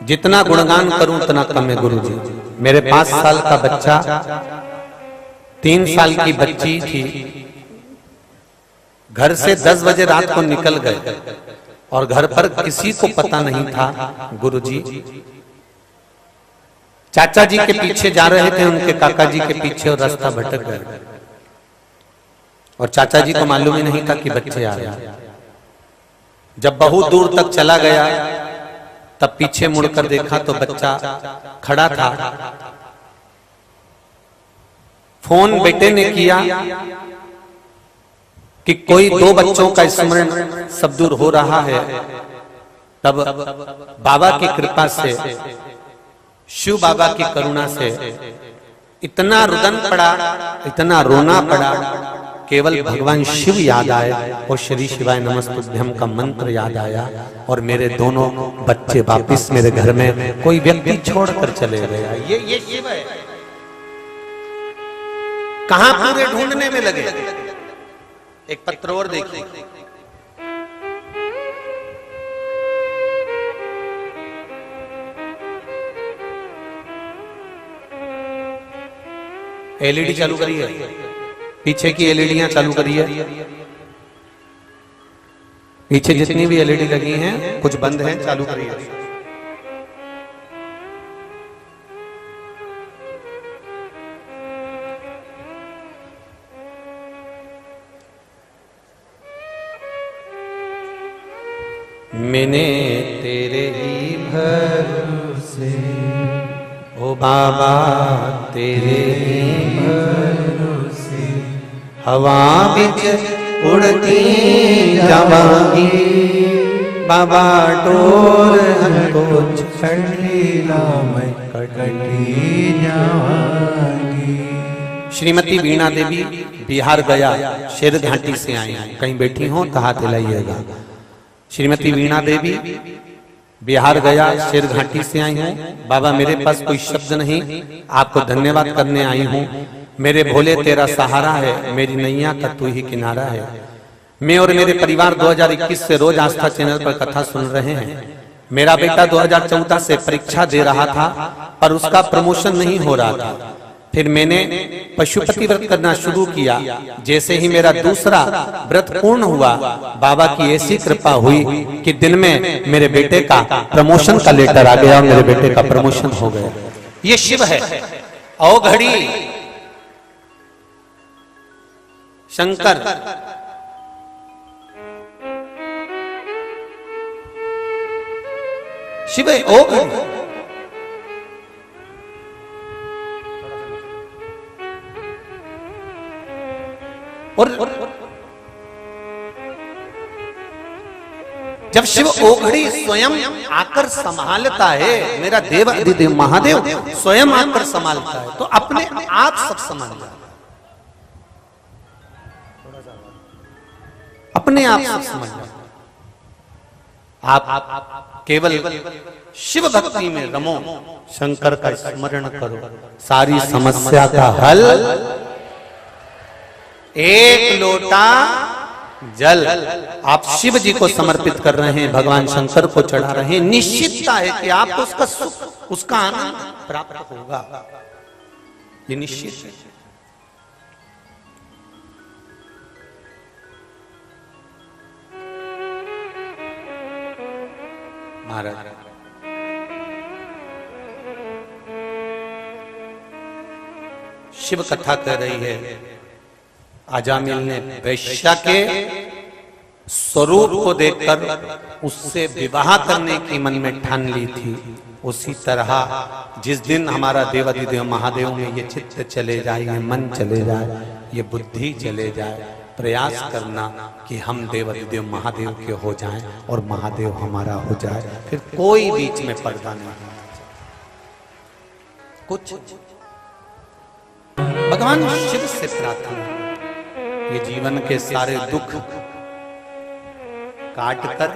Speaker 1: जितना गुणगान करूं उतना कम है। गुरुजी, मेरे 5 साल का बच्चा, 3 साल की बच्ची थी, घर से 10 बजे रात को निकल गए और घर पर किसी को पता नहीं था। गुरुजी चाचा जी के पीछे जा रहे थे, उनके काका जी के पीछे, और रास्ता भटक गए और चाचा जी को मालूम ही नहीं था कि बच्चे आ रहे हैं। जब बहुत दूर तक चला गया तब पीछे मुड़कर देखा तो बच्चा खड़ा था। फोन बेटे ने किया कि कोई दो बच्चों का स्मरण सब दूर हो रहा है। तब बाबा की कृपा से, शिव बाबा की करुणा से इतना रुदन पड़ा, इतना रोना पड़ा, केवल भगवान शिव याद आए और श्री शिवाय नमस्तुभ्यम का मंत्र याद आया और मेरे दोनों बच्चे वापिस मेरे घर में कोई व्यक्ति छोड़कर चले गया। ये शिव है। कहां पूरे ढूंढने में लगे। एक पत्र और देखिए। एलईडी चालू करिए, पीछे की एलईडियां चालू करिए। पीछे जितनी भी एलईडी लगी हैं कुछ बंद हैं, चालू करिए। मैंने तेरे ही भरोसे, ओ बाबा तेरे ही भरोसे, हवा बिच उड़ती जावांगी, बाबा डोर हमको छड़ीला मैं कटी जावांगी। श्रीमती वीणा देवी बिहार गया शेर घाटी से आई हैं, कहीं बैठी हो तो हाथ हिलाइएगा। श्रीमती वीणा देवी बिहार गया शेर घाटी से आई हूँ। बाबा मेरे पास कोई शब्द नहीं, आपको धन्यवाद करने आई हूँ। मेरे भोले तेरा सहारा है, मेरी नैया का तू ही किनारा है। मैं और मेरे परिवार 2021 से रोज आस्था चैनल पर कथा सुन रहे हैं। मेरा बेटा 2014 से परीक्षा दे रहा था पर उसका प्रमोशन नहीं हो रहा था। फिर मैंने पशुपति व्रत करना शुरू किया। जैसे ही मेरा दूसरा व्रत पूर्ण हुआ, बाबा की ऐसी कृपा हुई कि दिन में मेरे बेटे का प्रमोशन का लेटर आ गया और मेरे बेटे का प्रमोशन हो गया। ये शिव है। औ घड़ी शंकर, शिव है। ओ घड़ी और जब शिव ओघड़ी स्वयं आकर संभालता है, मेरा देव अधिदेव महादेव स्वयं आकर संभालता है, तो अपने आप सब संभाल जाता है। अपने आप सब समझ जाता है। आप केवल शिव भक्ति में रमो, शंकर का स्मरण करो, सारी समस्या का हल। एक लोटा जल आप शिव जी को समर्पित कर रहे हैं, भगवान शंकर को चढ़ा रहे हैं, निश्चितता है कि आपको उसका सुख, उसका आनंद प्राप्त होगा। ये निश्चित है। महाराज शिव कथा कह रही है, अजामिल ने वैश्या के स्वरूप को देखकर उससे विवाह करने की मन में ठान ली थी। उसी तरह जिस दिन हमारा देवाधिदेव महादेव में ये चित्त चले जाए, ये मन चले जाए, ये बुद्धि चले जाए, प्रयास करना कि हम देवाधिदेव महादेव के हो जाएं और महादेव हमारा हो जाए। फिर कोई बीच में पर्दा नहीं होना चाहिए। कुछ भगवान शिव से प्रार्थना, ये जीवन के सारे दुख काटकर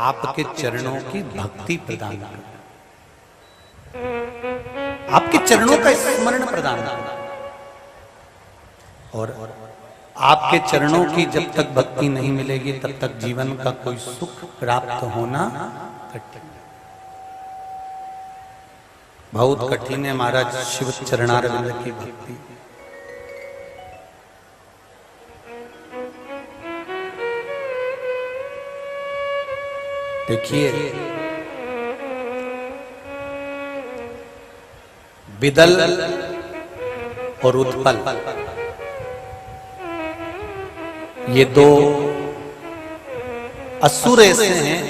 Speaker 1: आपके चरणों की भक्ति प्रदान कर, आपके चरणों का स्मरण प्रदान कर, और आपके चरणों की जब तक भक्ति नहीं मिलेगी तब तक जीवन का कोई सुख प्राप्त होना कठिन। बहुत कठिन है महाराज शिव चरणारविंद की भक्ति। देखिए विदल और उत्पल, ये दो असुर ऐसे हैं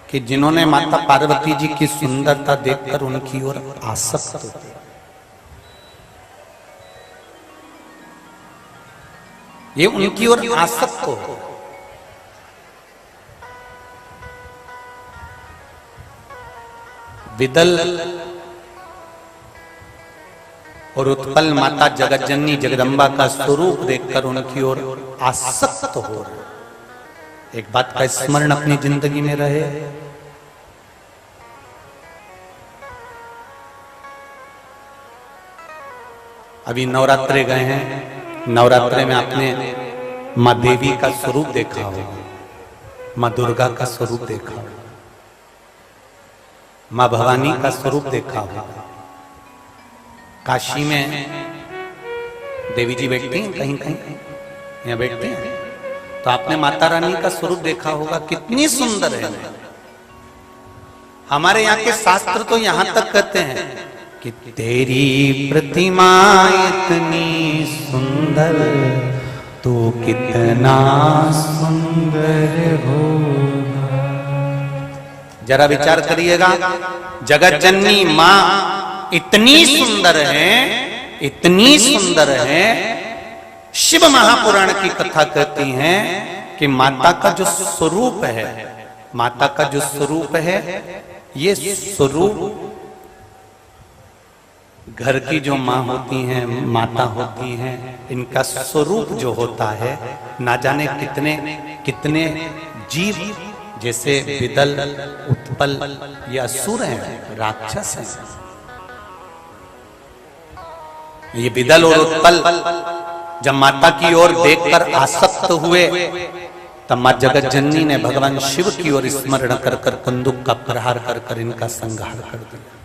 Speaker 1: कि जिन्होंने माता पार्वती जी की सुंदरता देखकर उनकी ओर आसक्त हो गए। ये उनकी ओर आसक्त हो गए। विदल और उत्पल माता जगतजननी जगदम्बा का स्वरूप देखकर उनकी ओर आसक्त हो रहे। एक बात का स्मरण अपनी जिंदगी में रहे, अभी नवरात्रे गए हैं, नवरात्रे में आपने माँ देवी का स्वरूप देखा होगा, माँ दुर्गा का स्वरूप देखा होगा, माँ भवानी का स्वरूप देखा होगा। काशी में देवी जी बैठती हैं, कहीं कहीं यहाँ बैठती हैं, तो आपने माता रानी का स्वरूप देखा होगा, कितनी सुंदर है। हमारे यहाँ के शास्त्र तो यहाँ तक कहते हैं कि तेरी प्रतिमा इतनी सुंदर, तू कितना
Speaker 2: सुंदर होगा।
Speaker 1: जरा विचार करिएगा, जगत जननी माँ इतनी सुंदर है, इतनी सुंदर है। शिव महापुराण की कथा कहती है कि माता का जो स्वरूप है, माता का जो स्वरूप है, ये स्वरूप घर की जो माँ होती हैं, माता होती हैं, इनका स्वरूप जो होता है, ना जाने कितने कितने जीव, जैसे विदल, उत्पल, या असुर हैं, राक्षस हैं। ये विदल और उत्पल जब माता की ओर देखकर आसक्त हुए, तब मां जगत जननी ने भगवान शिव की ओर स्मरण कर कर कंदुक का प्रहार कर कर इनका संहार कर दिया।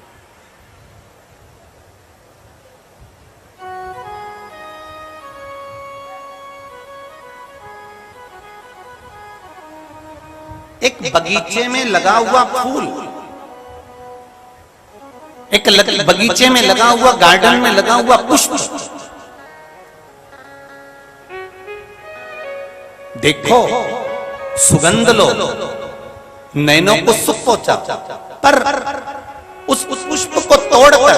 Speaker 1: एक बगीचे में लगा हुआ फूल, एक बगीचे में लगा हुआ, गार्डन में लगा हुआ पुष्प, देखो, सुगंध लो, नैनों को सुख पहुंचा, पर उस पुष्प को तोड़कर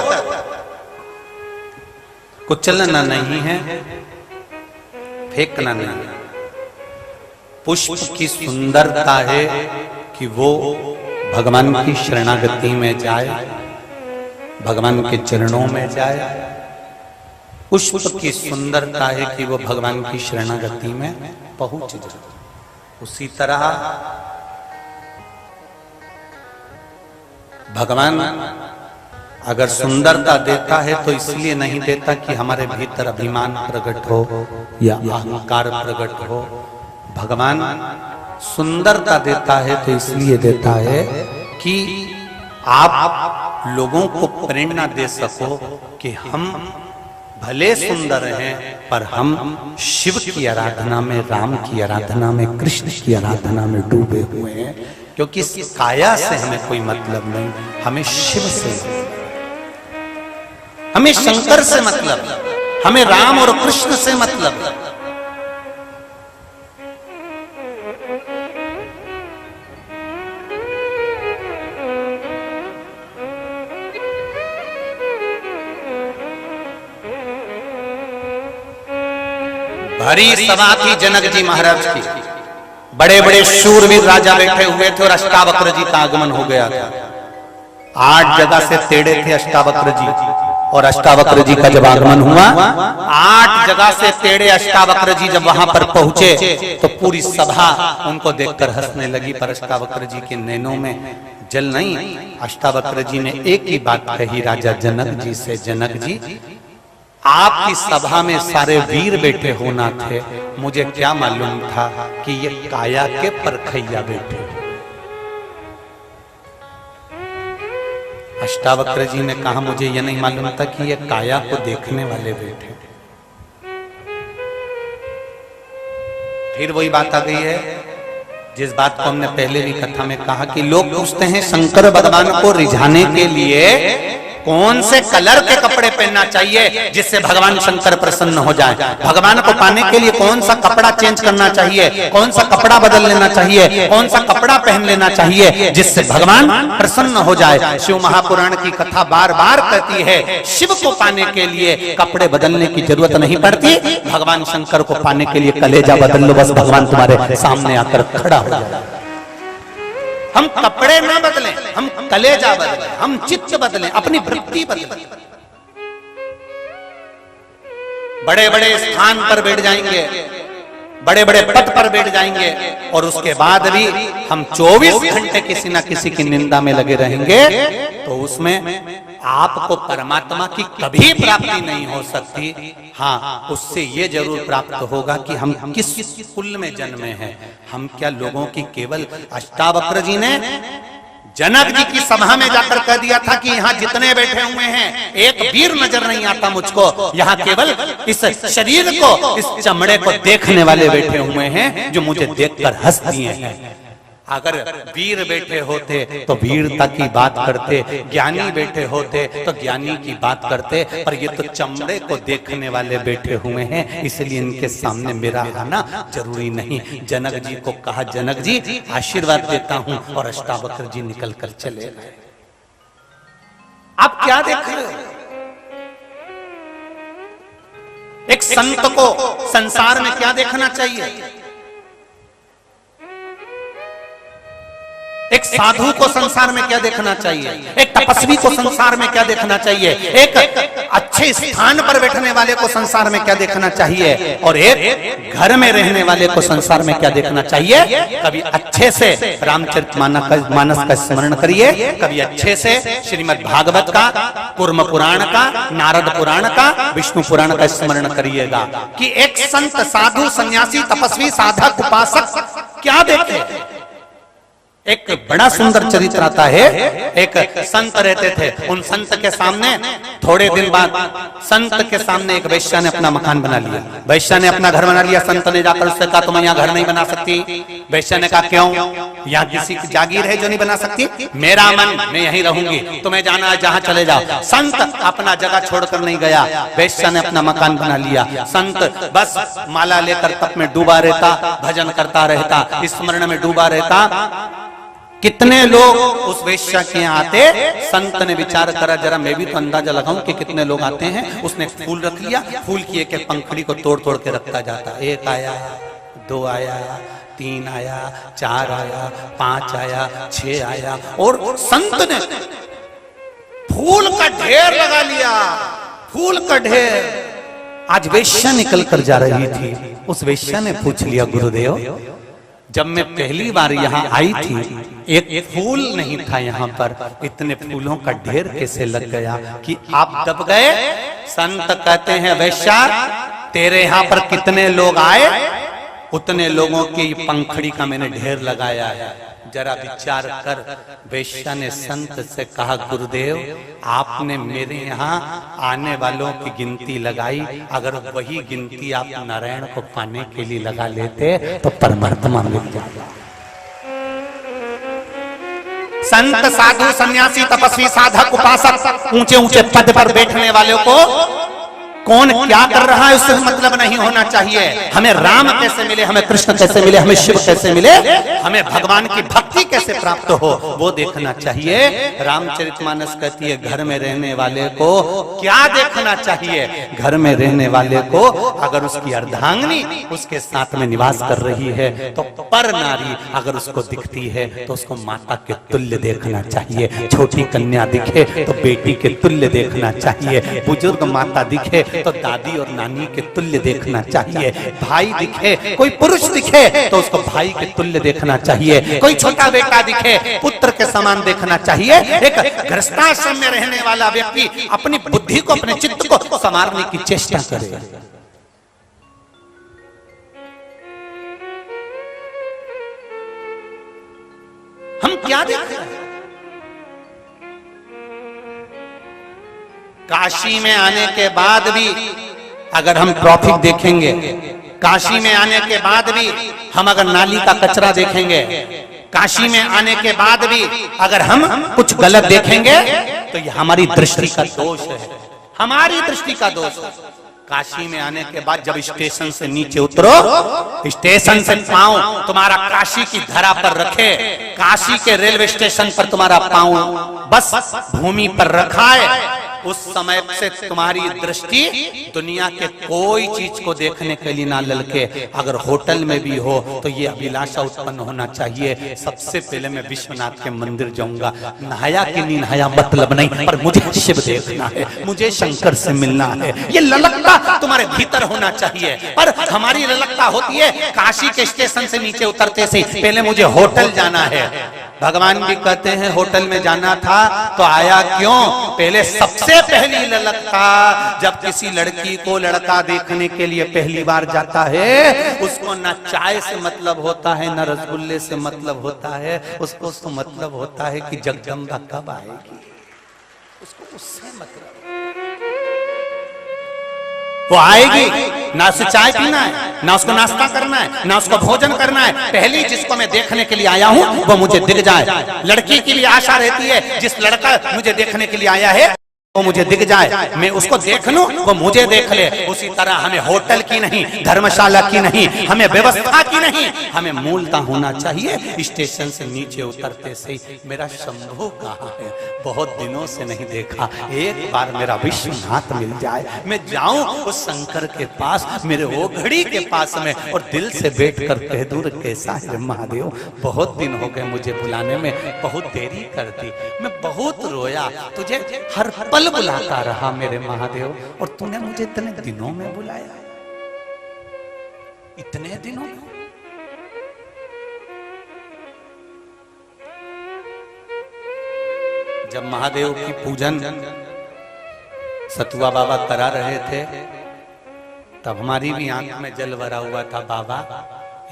Speaker 1: कुचलना नहीं है, फेंकना नहीं है। पुष्प की सुंदरता है कि वो भगवान की शरणागति में जाए, भगवान के चरणों में जाए। पुष्प की सुंदरता है कि वो भगवान की शरणागति में पहुंच जाए। उसी तरह भगवान अगर सुंदरता देता है तो इसलिए नहीं देता कि हमारे भीतर अभिमान प्रकट हो या अहंकार प्रकट हो। भगवान सुंदरता देता है तो इसलिए देता है कि आप लोगों को प्रेरणा दे सको कि हम भले सुंदर हैं, पर हम शिव की आराधना में, राम की आराधना में, कृष्ण की आराधना में डूबे हुए हैं। क्योंकि इस काया से हमें कोई मतलब नहीं, हमें शिव से, हमें शंकर से मतलब, हमें राम और कृष्ण से मतलब। भरी सभा थी जनक जी महाराज की, बड़े बड़े शूरवीर राजा बैठे हुए थे और अष्टावक्र जी का आगमन हो गया था। 8 जगह से तेड़े थे अष्टावक्र जी, और अष्टावक्र जी का जब आगमन हुआ, 8 जगह से तेड़े अष्टावक्र जी जब वहां पर पहुंचे तो पूरी सभा उनको देखकर हंसने लगी, पर अष्टावक्र जी के नैनों में जल नहीं। अष्टावक्र जी ने एक ही बात कही राजा जनक जी से, जनक जी, आपकी सभा में सारे वीर बैठे होना थे, मुझे क्या मालूम था कि ये काया के परखैया बैठे। अष्टावक्र जी ने कहा, मुझे यह नहीं मालूम था कि ये काया को देखने वाले बैठे। फिर वही बात आ गई है जिस बात को हमने पहले भी कथा में कहा कि लोग पूछते हैं शंकर भगवान को रिझाने के लिए कौन से कलर के कपड़े पहनना चाहिए जिससे भगवान शंकर प्रसन्न हो जाए, भगवान को पाने के लिए कौन सा कपड़ा चेंज करना चाहिए, कौन सा कपड़ा बदल लेना चाहिए, कौन सा कपड़ा पहन लेना चाहिए जिससे भगवान प्रसन्न हो जाए। शिव महापुराण की कथा बार बार कहती है शिव को पाने के लिए कपड़े बदलने की जरूरत नहीं पड़ती, भगवान शंकर को पाने के लिए कलेजा बदल लो, बस भगवान तुम्हारे सामने आकर खड़ा हो जाए। हम कपड़े ना बदलें, हम कलेजा बदलें, हम चित्त बदलें, अपनी वृत्ति बदलें। बड़े बड़े स्थान पर बैठ जाएंगे, बड़े बड़े पद पर बैठ जाएंगे और उसके बाद भी हम 24 घंटे किसी ना किसी की निंदा में लगे रहेंगे, तो उसमें आपको परमात्मा की कभी प्राप्ति नहीं हो सकती। हाँ, उससे ये जरूर प्राप्त होगा कि हम किस कुल में जन्मे हैं। हम क्या लोगों की केवल अष्टावक्र जी ने जनक जी की सभा में जाकर कह दिया था कि यहाँ जितने बैठे हुए हैं एक वीर नजर नहीं आता मुझको, यहाँ केवल इस शरीर को, इस चमड़े को देखने वाले बैठे हुए हैं जो मुझे देखकर हंस दिए हैं। अगर वीर बैठे होते तो वीरता की बात करते, ज्ञानी बैठे होते तो ज्ञानी की बात करते, पर ये तो चमड़े को देखने वाले बैठे हुए हैं, इसलिए इनके सामने मेरा आना जरूरी नहीं। जनक जी को कहा, जनक जी आशीर्वाद देता हूं, और अष्टावक्र जी निकल कर चले गए। आप क्या देख रहे हो? एक संत को संसार में क्या देखना चाहिए? एक साधु को संसार में क्या देखना चाहिए? एक तपस्वी को संसार में क्या देखना चाहिए? एक अच्छे स्थान पर बैठने वाले को संसार में क्या देखना चाहिए? और एक घर में रहने वाले को संसार में क्या देखना चाहिए? कभी अच्छे से रामचरितमानस का स्मरण करिए, कभी अच्छे से श्रीमद् भागवत का, कूर्म पुराण का, नारद पुराण का, विष्णु पुराण का स्मरण करिएगा कि एक संत, साधु, सन्यासी, तपस्वी, साधक, उपासक क्या देखे। एक बड़ा सुंदर चरित्र आता है, एक संत रहते थे, उन संत के सामने थोड़े दिन बाद संत के सामने एक वैश्या ने अपना मकान बना लिया, वैश्या ने अपना घर बना लिया। संत ने जाकर उससे कहा तुम यहाँ घर नहीं बना सकती। वैश्या ने कहा क्यों? यहाँ किसी की जागीर है जो नहीं बना सकती? मेरा मन, मैं यहीं रहूंगी, तुम्हें जाना है जहाँ चले जाओ। संत अपना जगह छोड़कर नहीं गया, वैश्या ने अपना मकान बना लिया। संत बस माला लेकर तप में डूबा रहता, भजन करता रहता, स्मरण में डूबा रहता। कितने लोग उस वेश्या के यहाँ आते, संत ने विचार करा जरा मैं भी तो अंदाजा लगाऊं कि कितने लोग आते हैं। उसने फूल रख लिया, फूल की एक एक पंखड़ी को तोड़ तोड़ के रखता जाता। एक आया, दो आया, तीन आया, चार आया, पांच आया, 6 आया, और संत ने फूल का ढेर लगा लिया, फूल का ढेर। आज वेश्या निकल कर जा रही थी, उस वेश्या ने पूछ लिया गुरुदेव जब मैं पहली बार यहाँ आई थी एक फूल नहीं था यहाँ पर, इतने फूलों का ढेर कैसे लग गया कि आप दब गए? संत कहते हैं वैश्या तेरे यहाँ पर कितने लोग आए, उतने लोगों की पंखड़ी का मैंने ढेर लगाया है, जरा विचार कर। वैश्या ने संत से कहा गुरुदेव आपने मेरे यहाँ आने वालों की गिनती लगाई, अगर वही गिनती आप नारायण को पाने के लिए लगा लेते तो परमात्मा मिल जाता। संत, साधु, सन्यासी, तपस्वी, साधक, उपासक, ऊंचे ऊंचे पद पर बैठने वालों को कौन क्या कर रहा है उससे मतलब नहीं होना चाहिए। हमें राम कैसे मिले, हमें कृष्ण कैसे मिले, हमें शिव कैसे मिले, हमें भगवान की भक्ति कैसे प्राप्त हो, वो देखना चाहिए। रामचरितमानस कहती है घर में रहने वाले को क्या देखना चाहिए? घर में रहने वाले को अगर उसकी अर्धांगिनी उसके साथ में निवास कर रही है तो पर नारी अगर उसको दिखती है तो उसको माता के तुल्य देखना चाहिए। छोटी कन्या दिखे तो बेटी के तुल्य देखना चाहिए, बुजुर्ग माता दिखे तो दादी और नानी के तुल्य देखना चाहिए, भाई दिखे, कोई पुरुष दिखे तो उसको भाई के तुल्य देखना चाहिए, कोई छोटा बेटा दिखे पुत्र के समान देखना चाहिए। एक गृहस्थाश्रम में रहने वाला व्यक्ति अपनी बुद्धि को, अपने चित्त को संवारने की चेष्टा करे। हम क्या देख रहे हैं? काशी में आने के बाद भी अगर हम ट्रैफिक देखेंगे, काशी में आने के बाद भी हम अगर नाली का कचरा देखेंगे, काशी में आने के बाद भी अगर हम कुछ गलत देखेंगे तो ये हमारी दृष्टि का दोष है, हमारी दृष्टि का दोष है। काशी में आने के बाद जब स्टेशन से नीचे उतरो, स्टेशन से पांव तुम्हारा काशी की धरा पर रखे, काशी के रेलवे स्टेशन पर तुम्हारा पांव बस भूमि पर रखा है, उस समय से तुम्हारी दृष्टि दुनिया के कोई चीज को देखने के लिए ना ललके। अगर होटल में भी हो तो ये अभिलाषा उत्पन्न होना चाहिए, सबसे पहले मैं विश्वनाथ के मंदिर जाऊंगा, नहाया कि नहीं नहाया मतलब नहीं, पर मुझे शिव देखना है, मुझे शंकर से मिलना है। ये ललकता तुम्हारे भीतर होना चाहिए। पर हमारी ललकता होती है काशी के स्टेशन से नीचे उतरते से पहले मुझे होटल जाना है। भगवान भी कहते हैं होटल में जाना था तो आया क्यों? पहले सबसे पहली ललकता जब किसी लड़की को लड़का देखने के लिए पहली बार जाता है, उसको ना चाय से मतलब होता है ना रसगुल्ले से मतलब होता है, उसको तो मतलब होता है कि जगदम्बा कब आएगी, उसको उससे मतलब वो आएगी। ना उसे चाय पीना है, ना उसको नाश्ता करना है, ना उसको भोजन करना है, पहली जिसको मैं देखने के लिए आया हूं वो मुझे दिख जाए। लड़की के लिए आशा रहती है जिस लड़का मुझे देखने के लिए आया है वो मुझे दिख जाए, मैं उसको देख लूं वो मुझे देख ले। उसी तरह हमें होटल की नहीं, धर्मशाला की नहीं, हमें व्यवस्था की नहीं, हमें मूलता होना चाहिए। स्टेशन से नीचे उतरते से मेरा शंभू कहाँ है, बहुत दिनों से नहीं देखा, एक बार मेरा विश्वनाथ मिल जाए, मैं जाऊं उस शंकर के पास, मेरे वो घड़ी के पास में, और दिल से बैठ कर कह दूं कैसा है महादेव, बहुत दिन हो गए मुझे बुलाने में, बहुत देरी कर दी, मैं बहुत रोया, तुझे हर पल बुलाता रहा मेरे महादेव, और तूने मुझे इतने दिनों में बुलाया, इतने दिनों में। जब महादेव की पूजन सतुआ बाबा करा रहे थे तब हमारी भी आंख में जल भरा हुआ था। बाबा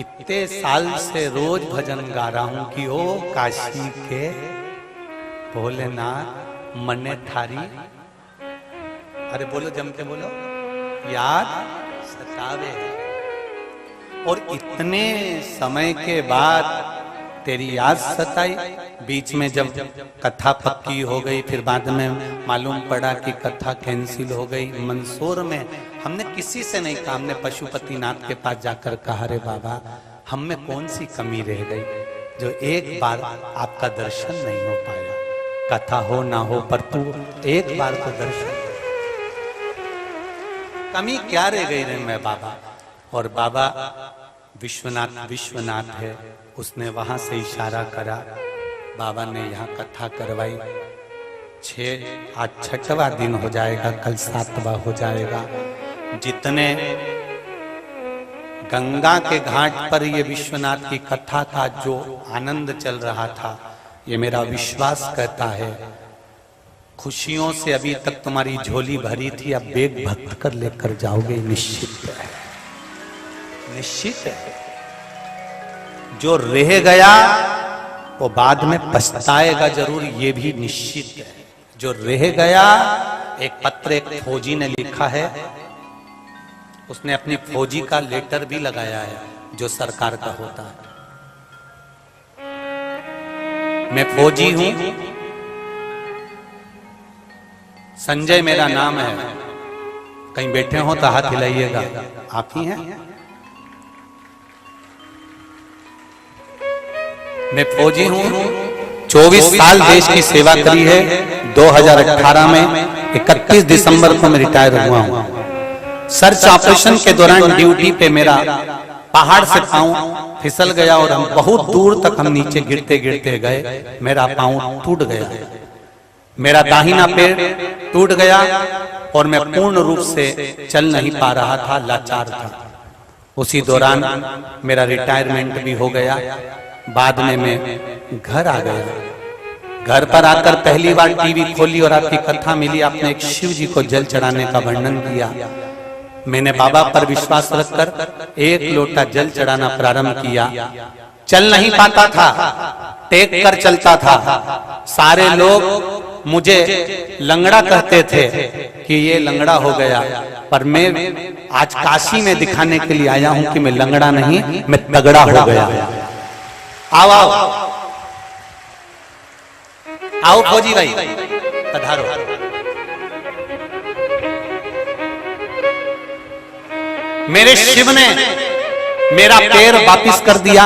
Speaker 1: इतने साल से रोज भजन गा रहा हूं कि ओ काशी के भोलेनाथ मने थारी, अरे बोलो जम के बोलो, याद सतावे। और इतने समय के बाद तेरी याद सताई। बीच में जब कथा पक्की हो गई, फिर बाद में मालूम पड़ा कि कथा कैंसिल हो गई। मंदसौर में हमने किसी से नहीं कहा, हमने पशुपतिनाथ के पास जाकर कहा, रे बाबा हम में कौन सी कमी रह गई जो एक बार आपका दर्शन नहीं हो पाया, कथा हो ना हो पर तू एक बार तो दर्शन, कमी क्या रह गई रे मैं बाबा। और बाबा विश्वनाथ विश्वनाथ है, उसने वहां से इशारा करा, बाबा ने यहाँ कथा करवाई। आज 6वां दिन हो जाएगा, कल 7वां हो जाएगा। जितने गंगा के घाट पर ये विश्वनाथ की कथा का जो आनंद चल रहा था, ये मेरा विश्वास कहता है खुशियों से अभी तक तुम्हारी झोली भरी थी, अब बेग भक्त कर लेकर जाओगे, निश्चित है, निश्चित है। जो रह गया वो बाद में पछताएगा जरूर, ये भी निश्चित है। जो रह गया, एक पत्र एक फौजी ने लिखा है, उसने अपनी फौजी का लेटर भी लगाया है जो सरकार का होता है। मैं फौजी हूं, संजय मेरा नाम है, कहीं बैठे हो तो हाथ हिलाइएगा, आप ही हैं। मैं फौजी हूं, 24 साल देश की सेवा करी है। 2018 में 31 दिसंबर को मैं रिटायर हुआ हूं। सर्च ऑपरेशन के दौरान ड्यूटी पे मेरा पहाड़ से पांव फिसल गया और हम बहुत दूर तक हम नीचे गिरते गिरते गए, मेरा पांव टूट गया, मेरा दाहिना पैर टूट गया और मैं पूर्ण रूप से चल नहीं पा रहा था, लाचार था। उसी दौरान मेरा रिटायरमेंट भी हो गया। बाद में मैं घर आ गया। घर पर आकर पहली बार टीवी खोली और आपकी कथा मिली, आपने एक शिव जी को जल चढ़ाने का वर्णन किया। मैंने बाबा पर विश्वास रखकर एक लोटा जल चढ़ाना प्रारंभ किया। चल नहीं पाता था, टेक कर चलता था। सारे लोग मुझे लंगड़ा कहते थे कि ये लंगड़ा हो गया, पर मैं आज काशी में दिखाने के लिए आया हूं कि मैं लंगड़ा नहीं, मैं तगड़ा हो गया। आओ आओ आओ फौजी भाई, पधारो। मेरे शिव ने मेरा पैर वापिस कर दिया।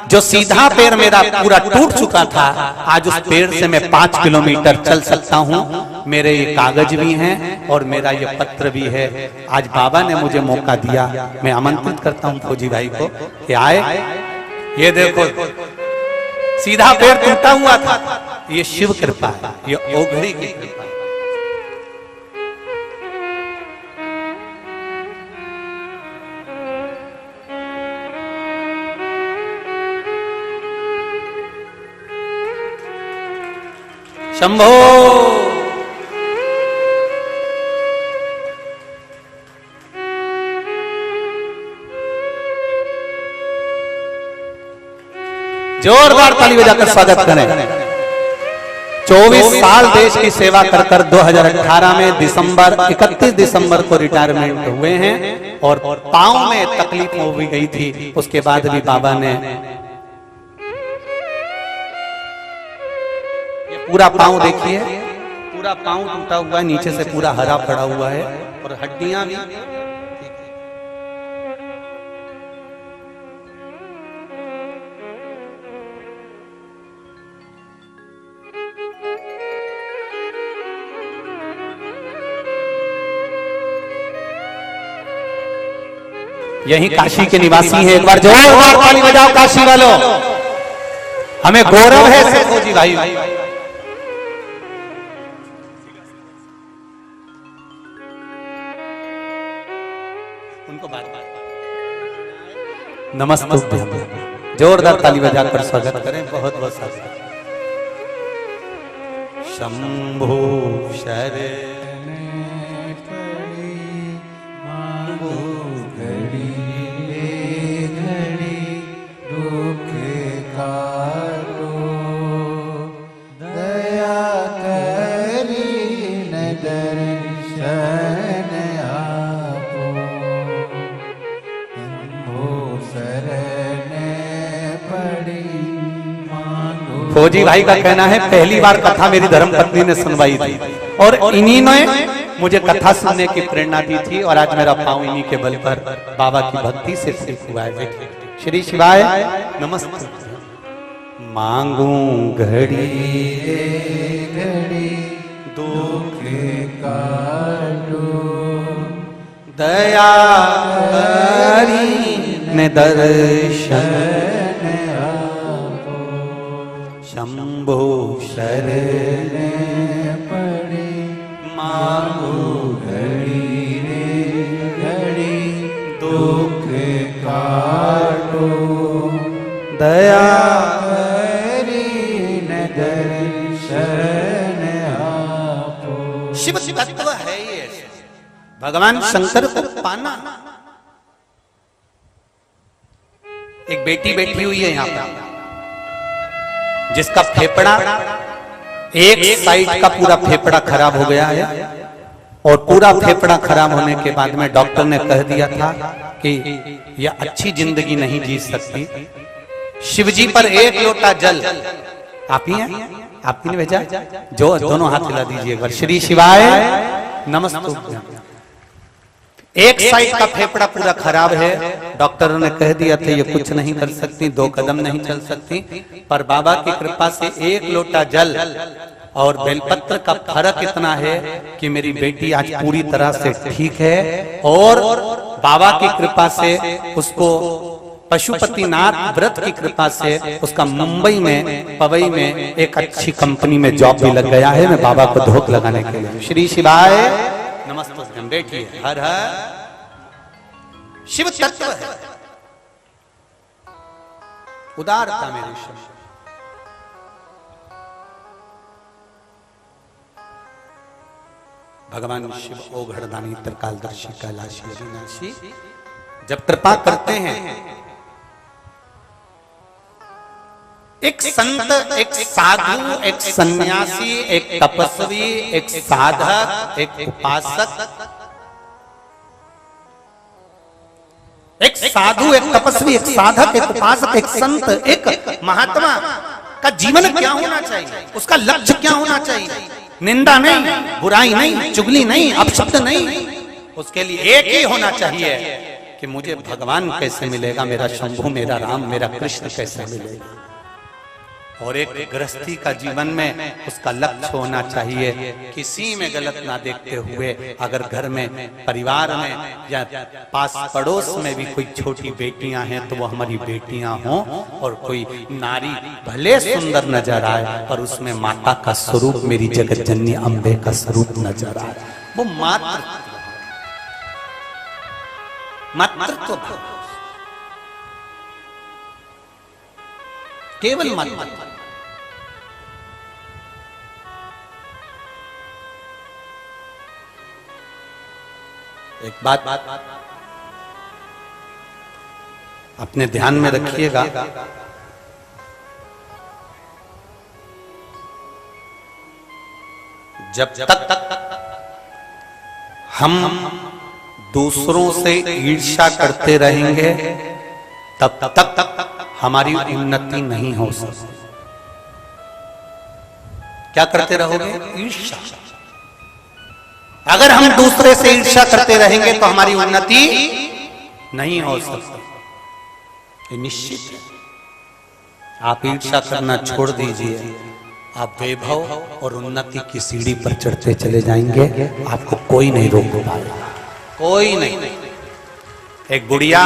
Speaker 1: जो सीधा पैर मेरा पूरा टूट चुका था, आज उस पैर से मैं 5 किलोमीटर चल सकता हूं। मेरे ये कागज भी हैं और मेरा ये पत्र भी है। आज बाबा ने मुझे मौका दिया। मैं आमंत्रित करता हूं फौजी भाई को कि आए। ये देखो, सीधा पैर टूटा हुआ था, ये शिव कृपा है, ये ओघड़ी की कृपा है। शंभो। जोरदार ताली बजाकर स्वागत करें। 24 साल देश की सेवा कर 2018 में 31 दिसंबर को रिटायरमेंट हुए हैं और पांव में तकलीफ हो भी गई थी। उसके बाद भी बाबा ने पूरा पांव देखिए, पूरा पांव टूटा हुआ है, नीचे से पूरा हरा पड़ा हुआ है और हड्डियां भी। यही काशी के निवासी हैं। एक बार जोरदार ताली बजाओ काशी वालों। हमें गौरव है फौजी भाई। उनको बात नमस्ते। जोरदार ताली बजाकर स्वागत करें। बहुत बहुत स्वागत। शंभो शरण फौजी भाई का कहना है पहली बार कथा मेरी धर्मपत्नी ने सुनवाई थी और इन्हीं ने मुझे कथा सुनने की प्रेरणा दी थी और आज मेरा पांव इन्हीं के बल पर बाबा की भक्ति से ठीक हुआ है। श्री शिवाय नमस्ते। मांगू घड़ी घड़ी दुख काटो दया करी ने दर्शन शंभो शरण पड़े मांगो घड़ी रे घड़ी दुख काटो दया करी न दर्शन आपो। शिव तत्व है ये, भगवान शंकर को पाना। एक बेटी बैठी हुई है यहाँ पर जिसका फेफड़ा एक साइड का पूरा फेफड़ा खराब हो गया है और पूरा फेफड़ा खराब होने के बाद में डॉक्टर ने कह दिया था कि यह अच्छी जिंदगी नहीं जी सकती। शिवजी पर एक लोटा जल आप ही हैं, आप ही ने भेजा। जो दोनों हाथ हिला दीजिए एक बार। श्री शिवाय नमस्ते। एक साइड का फेफड़ा पूरा खराब है, डॉक्टर ने कह दिया था ये कुछ नहीं कर सकती, 2 कदम नहीं चल सकती, पर बाबा की कृपा से एक लोटा जल और बेलपत्र का फर्क इतना है कि मेरी बेटी आज पूरी तरह से ठीक है और बाबा की कृपा से उसको पशुपतिनाथ व्रत की कृपा से उसका मुंबई में पवई में एक अच्छी कंपनी में जॉब भी लग गया है। मैं बाबा को धोख लगाने के लिए। श्री शिवाय नमस्ते। बैठिए। हर हर शिव तत्व है, उदारता मेरे शिव। भगवान शिव ओघड़दानी त्रिकालदर्शी कैलाशी अविनाशी जब कृपा करते हैं, एक संत, एक साधु, एक सन्यासी, एक तपस्वी, एक साधक, एक उपासक, एक साधु, एक तपस्वी, एक साधक, एक उपासक, एक संत, एक महात्मा का जीवन क्या होना चाहिए, उसका लक्ष्य क्या होना चाहिए। निंदा नहीं, बुराई नहीं, चुगली नहीं, अपशब्द नहीं। उसके लिए एक ही होना चाहिए कि मुझे भगवान कैसे मिलेगा, मेरा शंभु, मेरा राम, मेरा कृष्ण कैसे मिलेगा। और एक गृहस्थी का जीवन में उसका लक्ष्य होना चाहिए, किसी में गलत ना देखते हुए, अगर घर में, परिवार में या पास पड़ोस में भी कोई छोटी बेटियां हैं तो वो हमारी बेटियां हों, और कोई नारी भले सुंदर नजर आए पर उसमें माता का स्वरूप, मेरी जगत जननी अम्बे का स्वरूप नजर आए। वो मातृत्व केवल मातृत्व। एक बात अपने ध्यान में रखिएगा, जब तक हम दूसरों से ईर्ष्या करते रहेंगे तब तक हमारी उन्नति नहीं हो सकती। क्या करते रहोगे? ईर्ष्या। अगर हम दूसरे से ईर्ष्या करते रहेंगे तो हमारी उन्नति नहीं हो सकती, ये निश्चित है। आप ईर्ष्या करना छोड़ दीजिए, आप वैभव और उन्नति की सीढ़ी पर चढ़ते चले जाएंगे, आपको कोई नहीं रोक पाएगा, कोई नहीं। एक बुढ़िया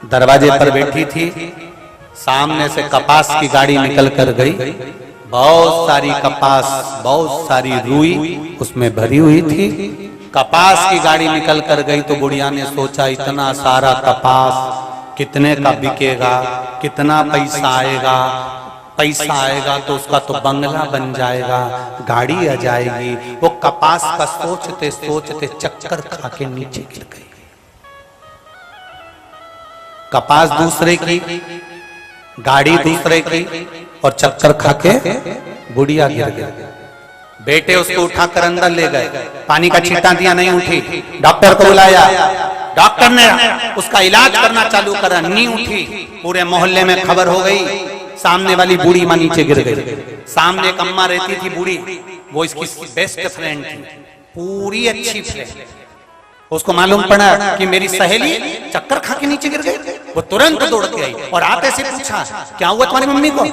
Speaker 1: दरवाजे पर बैठी थी, सामने से कपास की गाड़ी निकल कर गई, बहुत सारी कपास, बहुत सारी रुई उसमें भरी हुई थी। कपास की गाड़ी निकल कर गई तो बुढ़िया ने सोचा, इतना सारा कपास कितने का बिकेगा, कितना पैसा आएगा, पैसा आएगा तो उसका तो बंगला बन जाएगा, गाड़ी आ जाएगी। वो कपास का सोचते सोचते चक्कर खा के नीचे गिर गई। कपास दूसरे की, गाड़ी दूसरे की, और चक्कर खा के बुढ़िया गिर गई। बेटे उसको उठाकर अंदर ले गए, पानी का छींटा दिया, नहीं उठी। डॉक्टर को बुलाया, डॉक्टर ने उसका इलाज करना चालू करा, नहीं उठी। पूरे मोहल्ले में खबर हो गई, सामने वाली बूढ़ी मां नीचे गिर गई। सामने एक अम्मा रहती थी बूढ़ी, वो इसकी बेस्ट फ्रेंड थी, पूरी अच्छी फ्रेंड। उसको मालूम पड़ा कि मेरी सहेली चक्कर खा के नीचे गिर गई। वो तुरंत दौड़ के आई और आते से पूछा, क्या हुआ तुम्हारी मम्मी को,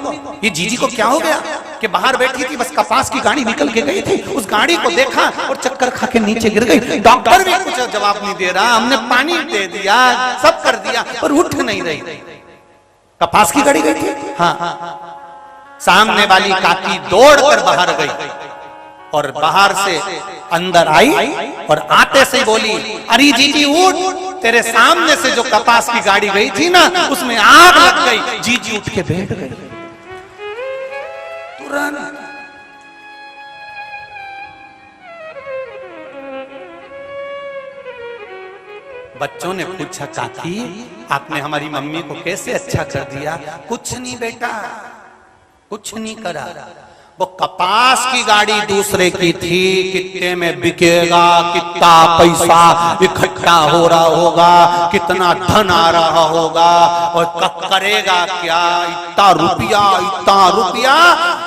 Speaker 1: ये जीजी को क्या हो गया? कि बाहर बैठी थी, बस कपास की गाड़ी निकल के गई थी, उस गाड़ी को देखा और चक्कर खा के नीचे गिर गई। डॉक्टर भी कुछ जवाब नहीं दे रहा, हमने पानी दे दिया, सब कर दिया, पर उठ नहीं रही। कपास की गाड़ी गई थी। हाँ, सामने वाली काकी दौड़कर बाहर गई और बाहर से अंदर आई और आते से बोली, अरे जीजी उठ, तेरे सामने से जो कपास की गाड़ी गई थी ना, उसमें आग लग गई। जीजी उठ के बैठ गई तुरंत। बच्चों ने पूछा, काकी आपने हमारी मम्मी को कैसे अच्छा कर दिया? कुछ नहीं बेटा, कुछ नहीं करा। वो कपास की गाड़ी दूसरे की थी, कितने में बिकेगा, कितना पैसा इकट्ठा हो रहा होगा, कितना धन आ रहा होगा, और करेगा क्या, इतना रुपया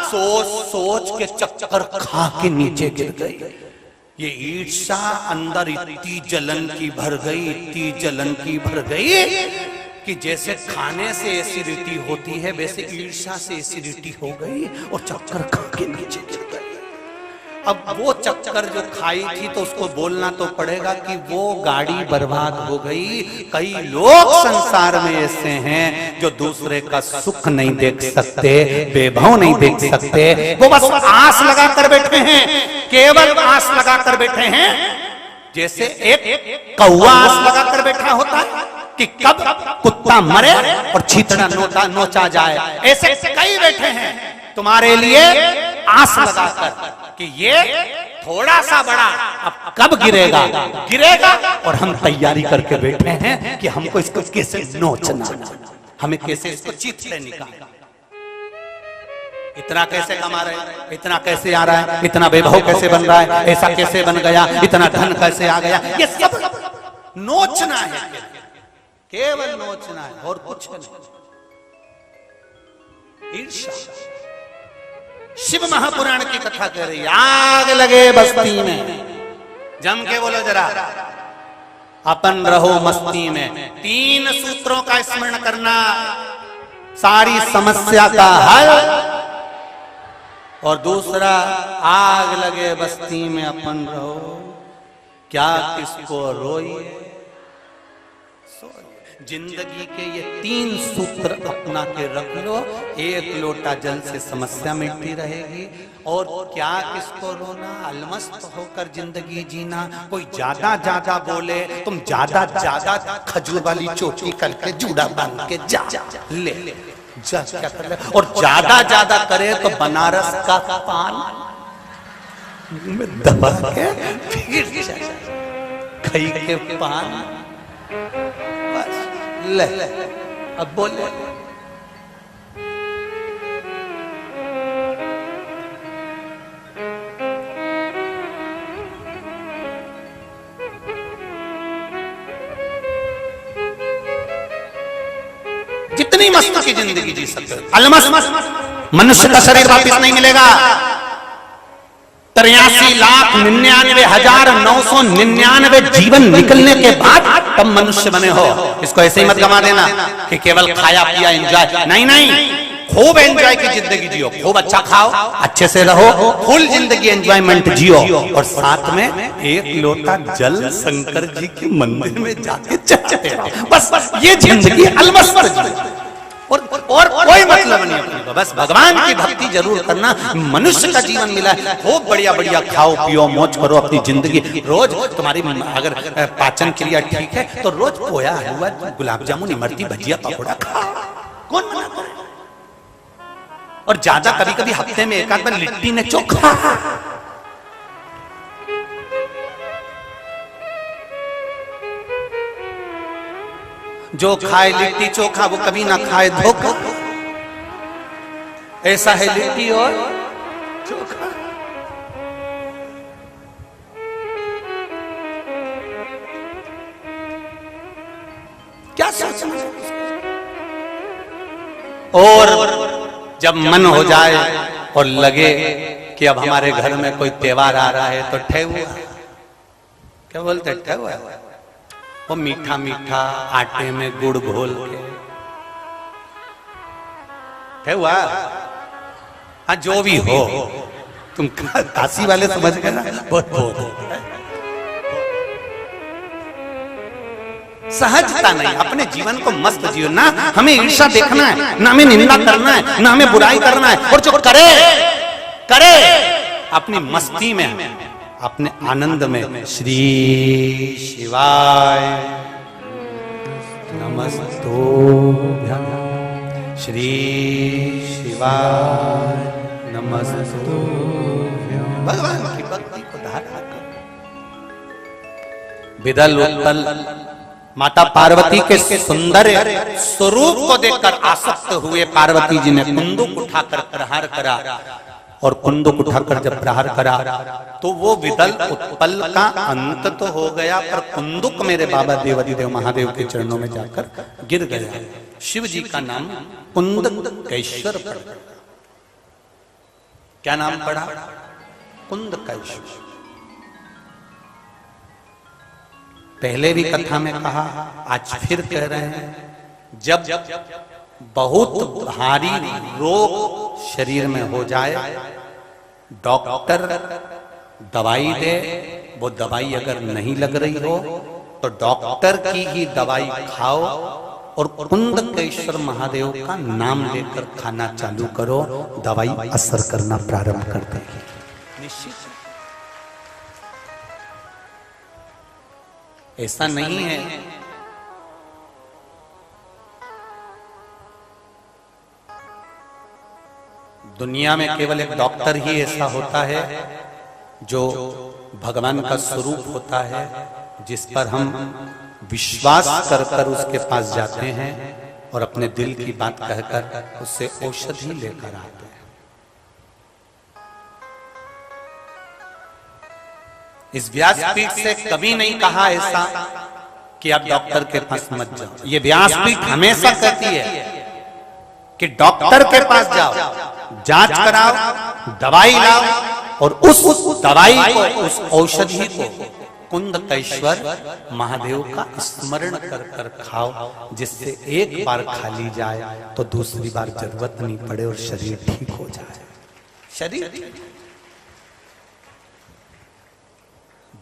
Speaker 1: सोच सोच के चक्कर खा के नीचे गिर गई। ये ईर्ष्या अंदर इतनी जलन की भर गई, इतनी जलन की भर गई कि जैसे खाने से एसिडिटी होती है, वैसे ईर्ष्या से एसिडिटी हो गई और चक्कर खा के नीचे गिर गई। अब वो चक्कर जो खाई थी तो उसको बोलना तो पड़ेगा कि वो गाड़ी बर्बाद हो गई। कई लोग संसार में ऐसे हैं जो दूसरे का सुख नहीं देख सकते, वैभव नहीं देख सकते, वो बस आस लगा कर बैठे हैं, केवल आस लगा कर बैठे हैं। जैसे एक कौवा आस लगा कर बैठा होता है कि कब कुत्ता मरे और छींतड़ा नोचा जाए, ऐसे कई बैठे हैं तुम्हारे लिए आस लगाकर कि ये थोड़ा सा बड़ा अब कब गिरेगा, और हम तैयारी करके बैठे हैं कि हमको इसको कैसे नोचना, हमें कैसे इसको चीथड़े निकालना, इतना कैसे कमा रहे हैं, इतना कैसे आ रहा है, इतना वैभव कैसे बन रहा है, ऐसा कैसे बन गया, इतना धन कैसे आ गया। ये सब नोचना है, केवल नोचना है और कुछ नहीं। ईर्ष्या, शिव महापुराण की कथा कह रही, आग लगे बस्ती में, जम के बोलो जरा, अपन रहो मस्ती में। 3 सूत्रों का स्मरण करना, सारी समस्या का हल। और दूसरा, आग लगे बस्ती में अपन रहो, क्या किसको रोइए जिंदगी के ये 3 सूत्र अपना के रख लो, 1 लोटा जल से समस्या मिटती रहेगी। और क्या किसको रोना, अलमस्त होकर जिंदगी जीना। कोई ज्यादा ज्यादा बोले, तुम ज्यादा ज्यादा खजूर वाली चोटी करके जूड़ा बांध के जा ले जा, क्या कर ले। और ज्यादा ज्यादा करे तो बनारस का पान में दबा के फिर खाई के पान, ले अब बोले। जितनी मस्त की जिंदगी जी सकते हो, अलमस्त। मनुष्य का शरीर वापिस नहीं मिलेगा। 83,99,999 जीवन निकलने के बाद तब मनुष्य बने हो। इसको ऐसे ही मत गवा देना कि केवल खाया पिया एंजॉय, नहीं, खूब एंजॉय की जिंदगी जियो, खूब अच्छा खाओ, अच्छे से रहो, फुल जिंदगी एंजॉयमेंट जियो। और साथ में 1 लोटा जल शंकर जी के मंदिर में जाके चढ़ाते रहो। बस ये जिंदगी अलमस्त जियो। और कोई मतलब नहीं अपने को, बस भगवान की भक्ति जरूर करना। मनुष्य का जीवन मिला है, खूब बढ़िया बढ़िया खाओ पियो मौज करो अपनी जिंदगी। रोज तुम्हारी अगर पाचन क्रिया ठीक है तो रोज पोया हलवा गुलाब जामुन इमरती भजिया पकौड़ा खा, कौन मना करे। और ज्यादा कभी कभी हफ्ते में 1 आध बार लिट्टी ने चोखा। जो खाए लिट्टी चोखा वो कभी ना खाए धोखा। ऐसा है लिट्टी और चोखा। क्या सोचना। और जब मन हो जाए और लगे कि अब हमारे घर में कोई त्योहार आ रहा है तो ठेहुआ, क्या बोलते ठेहुआ, वो मीठा मीठा आटे में गुड़ घोल के ठेहुआ। हाँ जो भी हो, तुम काशी वाले समझ गए ना, बहुत सहजता नहीं। अपने जीवन को मस्त जियो ना, हमें ईर्ष्या देखना है ना, हमें निंदा करना है ना, हमें बुराई करना है। और जो करे अपनी मस्ती में, अपने आनंद में। श्री शिवाय नमस्तुभ्यं, श्री शिवाय नमस्तुभ्यं। भगवान की भक्ति को धारा कर। विदल उत्पल माता पार्वती के सुंदर स्वरूप को देखकर आसक्त हुए पार्वती जी ने कुंदुक उठाकर प्रहार करा। और कुंदुक उठाकर जब प्रहार करा तो वो विदल उत्पल का अंत तो हो गया, पर कुंदुक मेरे बाबा देवाधिदेव महादेव के चरणों में जाकर गिर गया। शिव जी का नाम कुंदकेश्वर पड़ा। क्या नाम पड़ा? कुंदकेश्वर। पहले भी कथा में कहा, आज फिर कह रहे हैं, जब बहुत भारी रोग शरीर में हो जाए, डॉक्टर दवाई दे, वो दवाई अगर नहीं लग रही हो तो डॉक्टर की ही दवाई खाओ और कुंदकेश्वर महादेव का नाम लेकर खाना चालू करो, दवाई असर करना प्रारंभ कर देगी। निश्चित ऐसा नहीं है दुनिया में केवल एक डॉक्टर ही ऐसा होता है जो भगवान का स्वरूप होता है, जिस पर हम विश्वास कर कर उसके पास जाते हैं और अपने दिल की बात कहकर उससे औषधि लेकर आते हैं। इस व्यासपीठ से कभी नहीं कहा ऐसा कि आप डॉक्टर के पास मत जाओ। ये व्यासपीठ हमेशा कहती है कि डॉक्टर के पास जाओ। जांच कराओ, दवाई लाओ और उस दवाई को, उस औषधि को कुंदकेश्वर महादेव का स्मरण कर कर खाओ, जिससे एक बार खा ली जाए तो दूसरी बार जरूरत नहीं पड़े और शरीर ठीक हो जाए। शरीर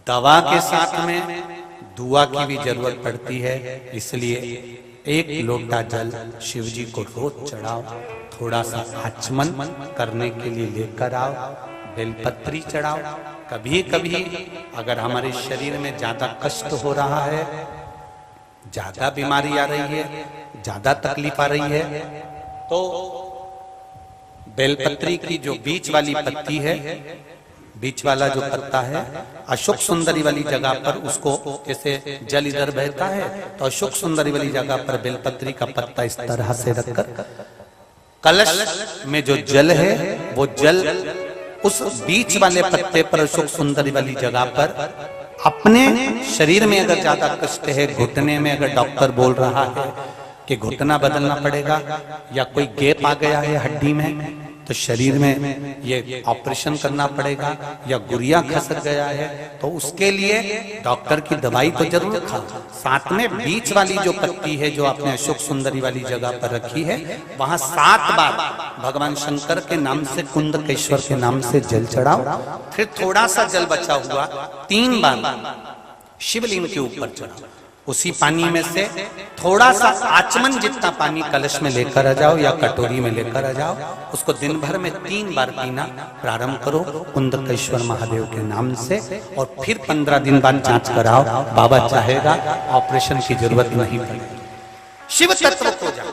Speaker 1: दवा के साथ में दुआ की भी जरूरत पड़ती है, इसलिए एक लोटा जल शिव जी को रोज चढ़ाओ, थोड़ा सा आचमन करने के लिए लेकर आओ, बेलपत्री चढ़ाओ। कभी कभी अगर हमारे शरीर में ज्यादा कष्ट हो रहा है, ज्यादा बीमारी आ रही है, ज्यादा तकलीफ आ रही है, तो बेलपत्री की जो बीच वाली पत्ती है, बीच वाला जो पत्ता है, अशोक सुंदरी वाली जगह पर उसको, जैसे जल इधर बहता है तो अशोक सुंदरी वाली जगह पर बेलपत्री का पत्ता इस तरह से रखकर कलश में जो जल है वो जल उस बीच वाले पत्ते पर, अशोक सुंदरी वाली जगह पर अपने शरीर में अगर ज्यादा कष्ट है, घुटने में अगर डॉक्टर बोल रहा है कि घुटना बदलना पड़ेगा या कोई गैप आ गया है हड्डी में तो शरीर में ये ऑपरेशन करना पड़ेगा या गुरिया खसक गया है, तो उसके लिए डॉक्टर की दवाई तो जरूर खाओ, साथ में बीच वाली जो पत्ती है जो आपने अशोक सुंदरी वाली जगह पर रखी है, वहां 7 बार भगवान शंकर के नाम से, कुंदकेश्वर के नाम से जल चढ़ाओ। फिर थोड़ा सा जल बचा हुआ 3 बार शिवलिंग के ऊपर चढ़ाओ। उसी पानी में से थोड़ा सा आचमन जितना पानी कलश में लेकर आ जाओ या कटोरी में लेकर आ जाओ, उसको दिन भर में 3 बार पीना प्रारंभ करो कुंदकेश्वर महादेव के नाम से, और फिर 15 दिन बाद जांच कराओ, बाबा चाहेगा ऑपरेशन की जरूरत नहीं पड़ेगी, शिव तत्व हो जाओ।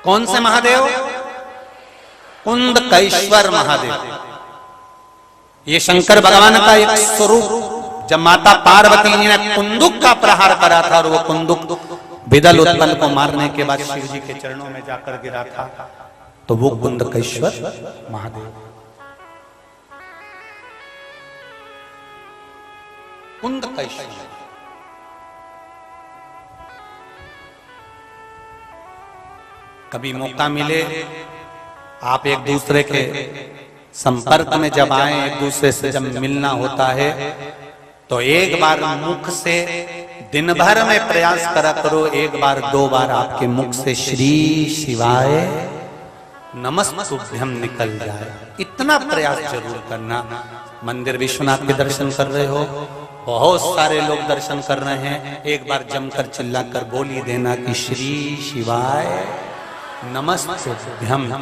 Speaker 1: कौन से महादेव? कुंदकेश्वर महादेव। ये शंकर भगवान का एक स्वरूप, जब माता पार्वती जी ने कुंदुक का प्रहार करा था और वो कुंदुक विदल उत्पल को मारने के बाद शिव जी के चरणों में जाकर गिरा था, तो वो कुंदकेश्वर महादेव। कुंदकेश्वर कभी मौका मिले, आप एक दूसरे के संपर्क में जब आए, एक दूसरे से जब मिलना होता है, तो एक बार मुख से दिन भर में प्रयास करा करो, 1 बार 2 बार आपके मुख से श्री शिवाय नमस्तुभ्यं निकल जाए, इतना प्रयास जरूर करना। मंदिर विश्वनाथ के दर्शन कर रहे हो, बहुत सारे लोग दर्शन कर रहे हैं, एक बार जमकर चिल्लाकर बोली देना कि श्री शिवाय नमस्तुभ्यं।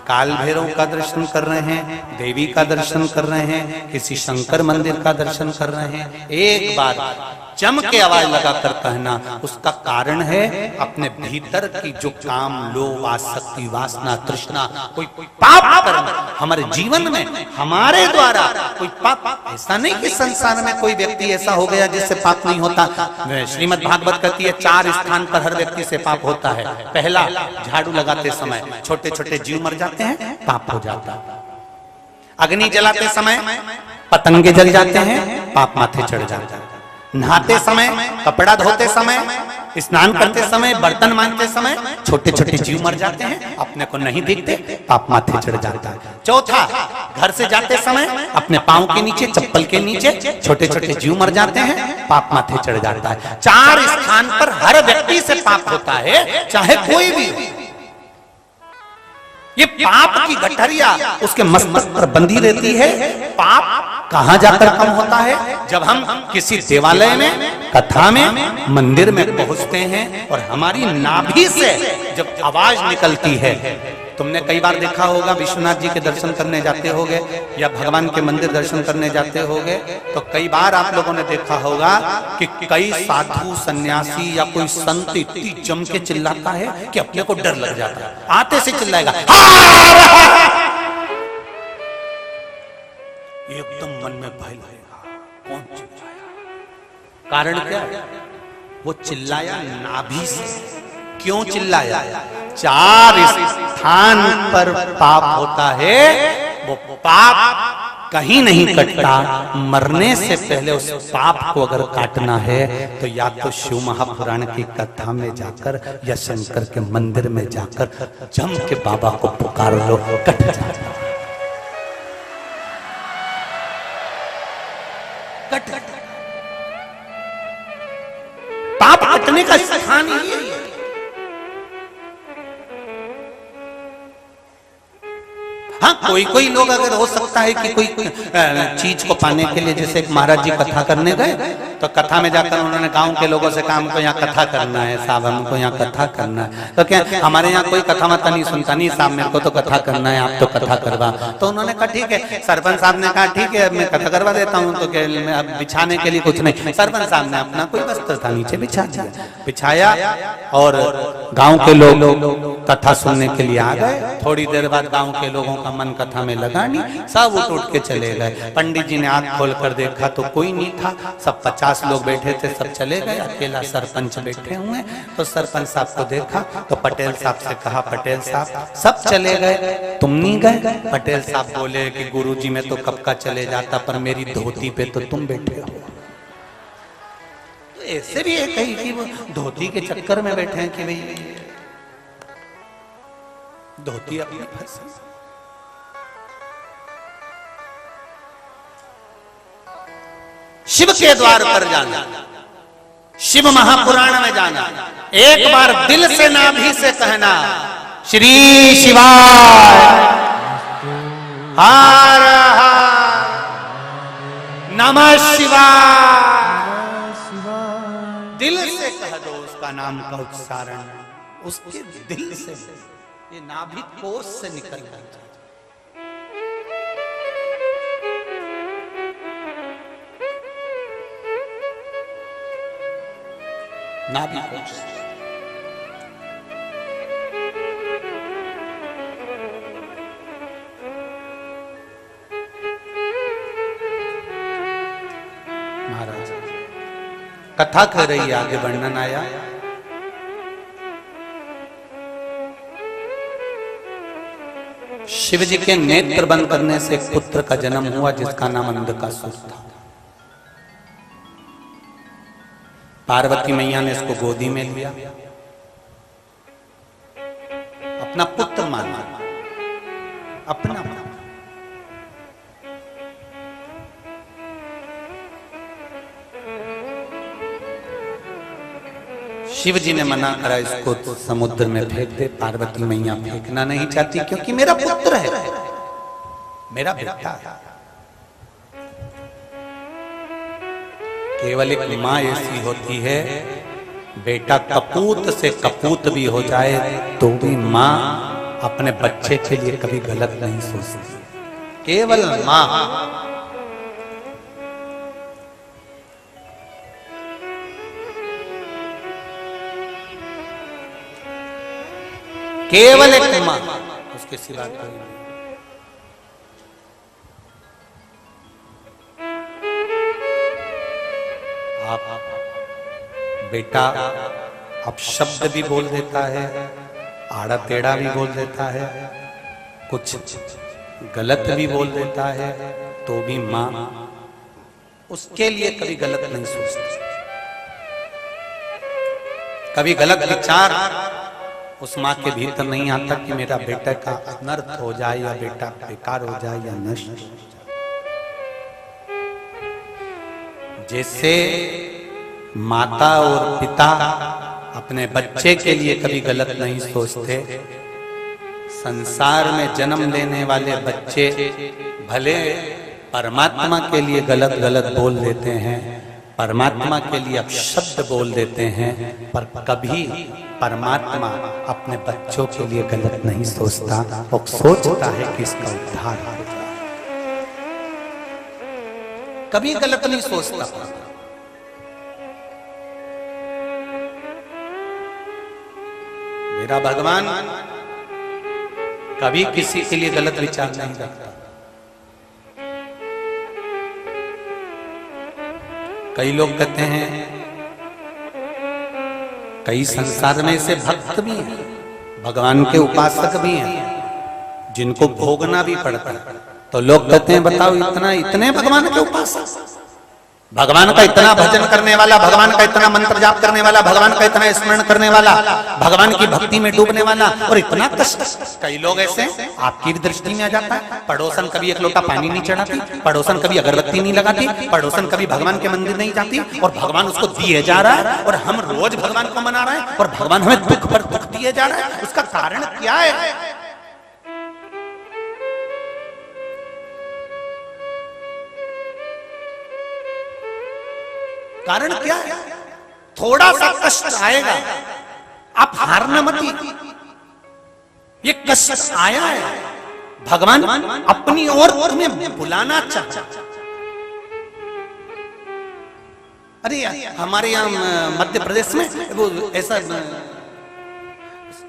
Speaker 1: काल भैरव का दर्शन कर रहे हैं, देवी का दर्शन कर रहे हैं, किसी शंकर मंदिर का दर्शन कर रहे हैं, एक बार जम के आवाज लगाकर कहना। उसका कारण है अपने भीतर की जो काम, लोभ, आसक्ति, वासना, तृष्णा, कोई पाप कर्म हमारे जीवन में हमारे द्वारा कोई पाप, ऐसा नहीं कि संसार में कोई व्यक्ति ऐसा हो गया जिससे पाप नहीं होता। श्रीमद् भागवत कहती है 4 स्थान पर हर व्यक्ति से पाप होता है। पहला, झाड़ू लगाते समय छोटे छोटे जीव मर जाते हैं, पाप हो जाता है। अग्नि जलाते समय पतंगे जल जाते हैं, पाप माथे चढ़ जाता है। नहाते समय, कपड़ा धोते समय, स्नान करते समय, बर्तन मांजते समय छोटे छोटे जीव मर जाते हैं, अपने को नहीं दिखते, पाप माथे चढ़ जाता है। चौथा, घर से जाते समय अपने पांव के नीचे, चप्पल के नीचे छोटे छोटे जीव मर जाते हैं, पाप माथे चढ़ जाता है। 4 स्थान पर हर व्यक्ति से पाप होता है, चाहे कोई भी। ये पाप की गठरिया उसके मस्तक पर बंधी रहती है। पाप कहां जाकर कम होता है? जब हम किसी देवालय में, कथा में, मंदिर में पहुंचते हैं और हमारी नाभि से जब आवाज निकलती है। तुमने कई बार देखा होगा, विश्वनाथ जी के दर्शन करने जाते होगे या भगवान के मंदिर दर्शन करने जाते होगे, तो कई बार आप लोगों ने देखा होगा कि कई साधु, सन्यासी या कोई संत इतनी जम के चिल्लाता है कि अपने को डर लग जाता है, आते से चिल्लाएगा, एकदम मन में भय लगेगा, कौन चिल्लाया? कारण क्या? वो चिल्लाया नाभि से। क्यों चिल्लाया? 4 स्थान पर पाप होता है, वो पाप कहीं नहीं कटता। मरने से पहले उस पाप को अगर काटना है तो या तो शिव महापुराण की कथा में जाकर या शंकर के मंदिर में जाकर जम के बाबा को पुकार लो, कट जाता। कट पाप कटने का स्थान ही है। हाँ, कोई कोई लोग अगर हो सकता है कि कोई चीज को पाने के लिए, जैसे एक महाराज जी कथा करने गए तो कथा में जाकर उन्होंने गांव के लोगों से कहा हमको यहाँ कथा करना है साहब, हमको यहाँ कथा करना है। तो क्या हमारे यहाँ कोई कथा मता नहीं सुनता, नहीं साहब मेरे को तो कथा करना है, आप तो कथा करवा। तो उन्होंने कहा ठीक है। सरपंच साहब ने कहा ठीक है मैं कथा करवा देता हूँ। तो अब बिछाने के लिए कुछ नहीं, सरपंच साहब ने अपना कोई वस्त्र था नीचे बिछा दिया, बिछाया और गाँव के लोग कथा सुनने के लिए आ गए। थोड़ी देर बाद गाँव के लोगों का मन कथा में लगा नहीं, सब उठ के चले गए। पंडित जी ने आंख खोल कर देखा तो कोई नहीं था, सब 50 लोग बैठे थे, सब चले गए, अकेला सरपंच बैठे हुए। तो सरपंच साहब को देखा तो पटेल साहब से कहा पटेल साहब सब चले गए, तुम नहीं गए? पटेल साहब बोले कि गुरुजी मैं तो कब का चले जाता, पर मेरी धोती पे तो तुम बैठे हो। तो ऐसे भी एक कही कि वो धोती के चक्कर में बैठे हैं कि भाई धोती अपनी फंसी। शिव के द्वार पर जाना, शिव महापुराण में जाना, एक बार दिल से नाभि से कहना श्री शिवाय हर हर नमः शिवाय। दिल से कह दो उसका नाम का उच्चारण, उसके दिल से, ये नाभि कोष से निकलना चाहिए। नाभि कोष। महाराज कथा कर रही है, आगे वर्णन आया। शिव जी के नेत्र बंद करने से एक पुत्र का जन्म हुआ जिसका नाम अंधकासुर था। पार्वती मैया ने इसको गोदी में लिया, अपना पुत्र माना, अपना। शिव जी ने मना करा इसको तो समुद्र में फेंक दे। पार्वती मैया फेंकना नहीं चाहती क्योंकि मेरा पुत्र है, मेरा बेटा है। केवल एक माँ ऐसी होती है, बेटा कपूत से कपूत भी हो जाए तो भी माँ अपने बच्चे के लिए कभी गलत नहीं सोचती। केवल माँ। केवल एक माँ, उसके सिवा कोई नहीं। आप बेटा अब शब्द भी बोल देता है, आड़ा टेढ़ा भी बोल देता है, कुछ गलत भी बोल देता है, तो भी माँ उसके लिए कभी गलत नहीं सोचती। कभी गलत विचार उस माँ के भीतर नहीं आता कि मेरा बेटा का अनर्थ हो जाए या बेटा बेकार हो जाए या नष्ट हो जाए। जैसे माता और पिता अपने बच्चे के लिए कभी गलत नहीं सोचते, संसार में जन्म लेने वाले बच्चे भले परमात्मा के लिए गलत गलत बोल देते हैं, परमात्मा के लिए अपशब्द बोल देते हैं, पर कभी परमात्मा अपने बच्चों के लिए गलत नहीं सोचता। वो सोचता है कि इसका उद्धार हो जाए, कभी गलत नहीं सोचता। मेरा भगवान कभी किसी के लिए गलत विचार नहीं रखता। कई लोग कहते हैं, कई संसार में ऐसे भक्त भी हैं, भगवान के उपासक भी हैं, जिनको भोगना भी पड़ता है। तो लोग कहते हैं बताओ इतना इतने भगवान के उपासक, भगवान का इतना भजन करने वाला, भगवान का इतना मंत्र जाप करने वाला, भगवान का इतना स्मरण करने वाला, भगवान की भक्ति में डूबने वाला, और इतना कष्ट। कई लोग ऐसे आपकी भी दृष्टि में आ जाता है, पड़ोसन कभी एक लोटा पानी नहीं चढ़ाती, पड़ोसन कभी अगरबत्ती नहीं लगाती, पड़ोसन कभी भगवान के मंदिर नहीं जाती, और भगवान उसको दिए जा रहा है, और हम रोज भगवान को मना रहे हैं, और भगवान हमें दुख पर दुख दिए जा रहा है। उसका कारण क्या है? कारण क्या है? थोड़ा सा कष्ट आएगा, आप हारना मत। ये कष्ट आया है, भगवान अपनी ओर तुम्हें बुलाना चाहता। अरे हमारे यहाँ मध्य प्रदेश में वो ऐसा,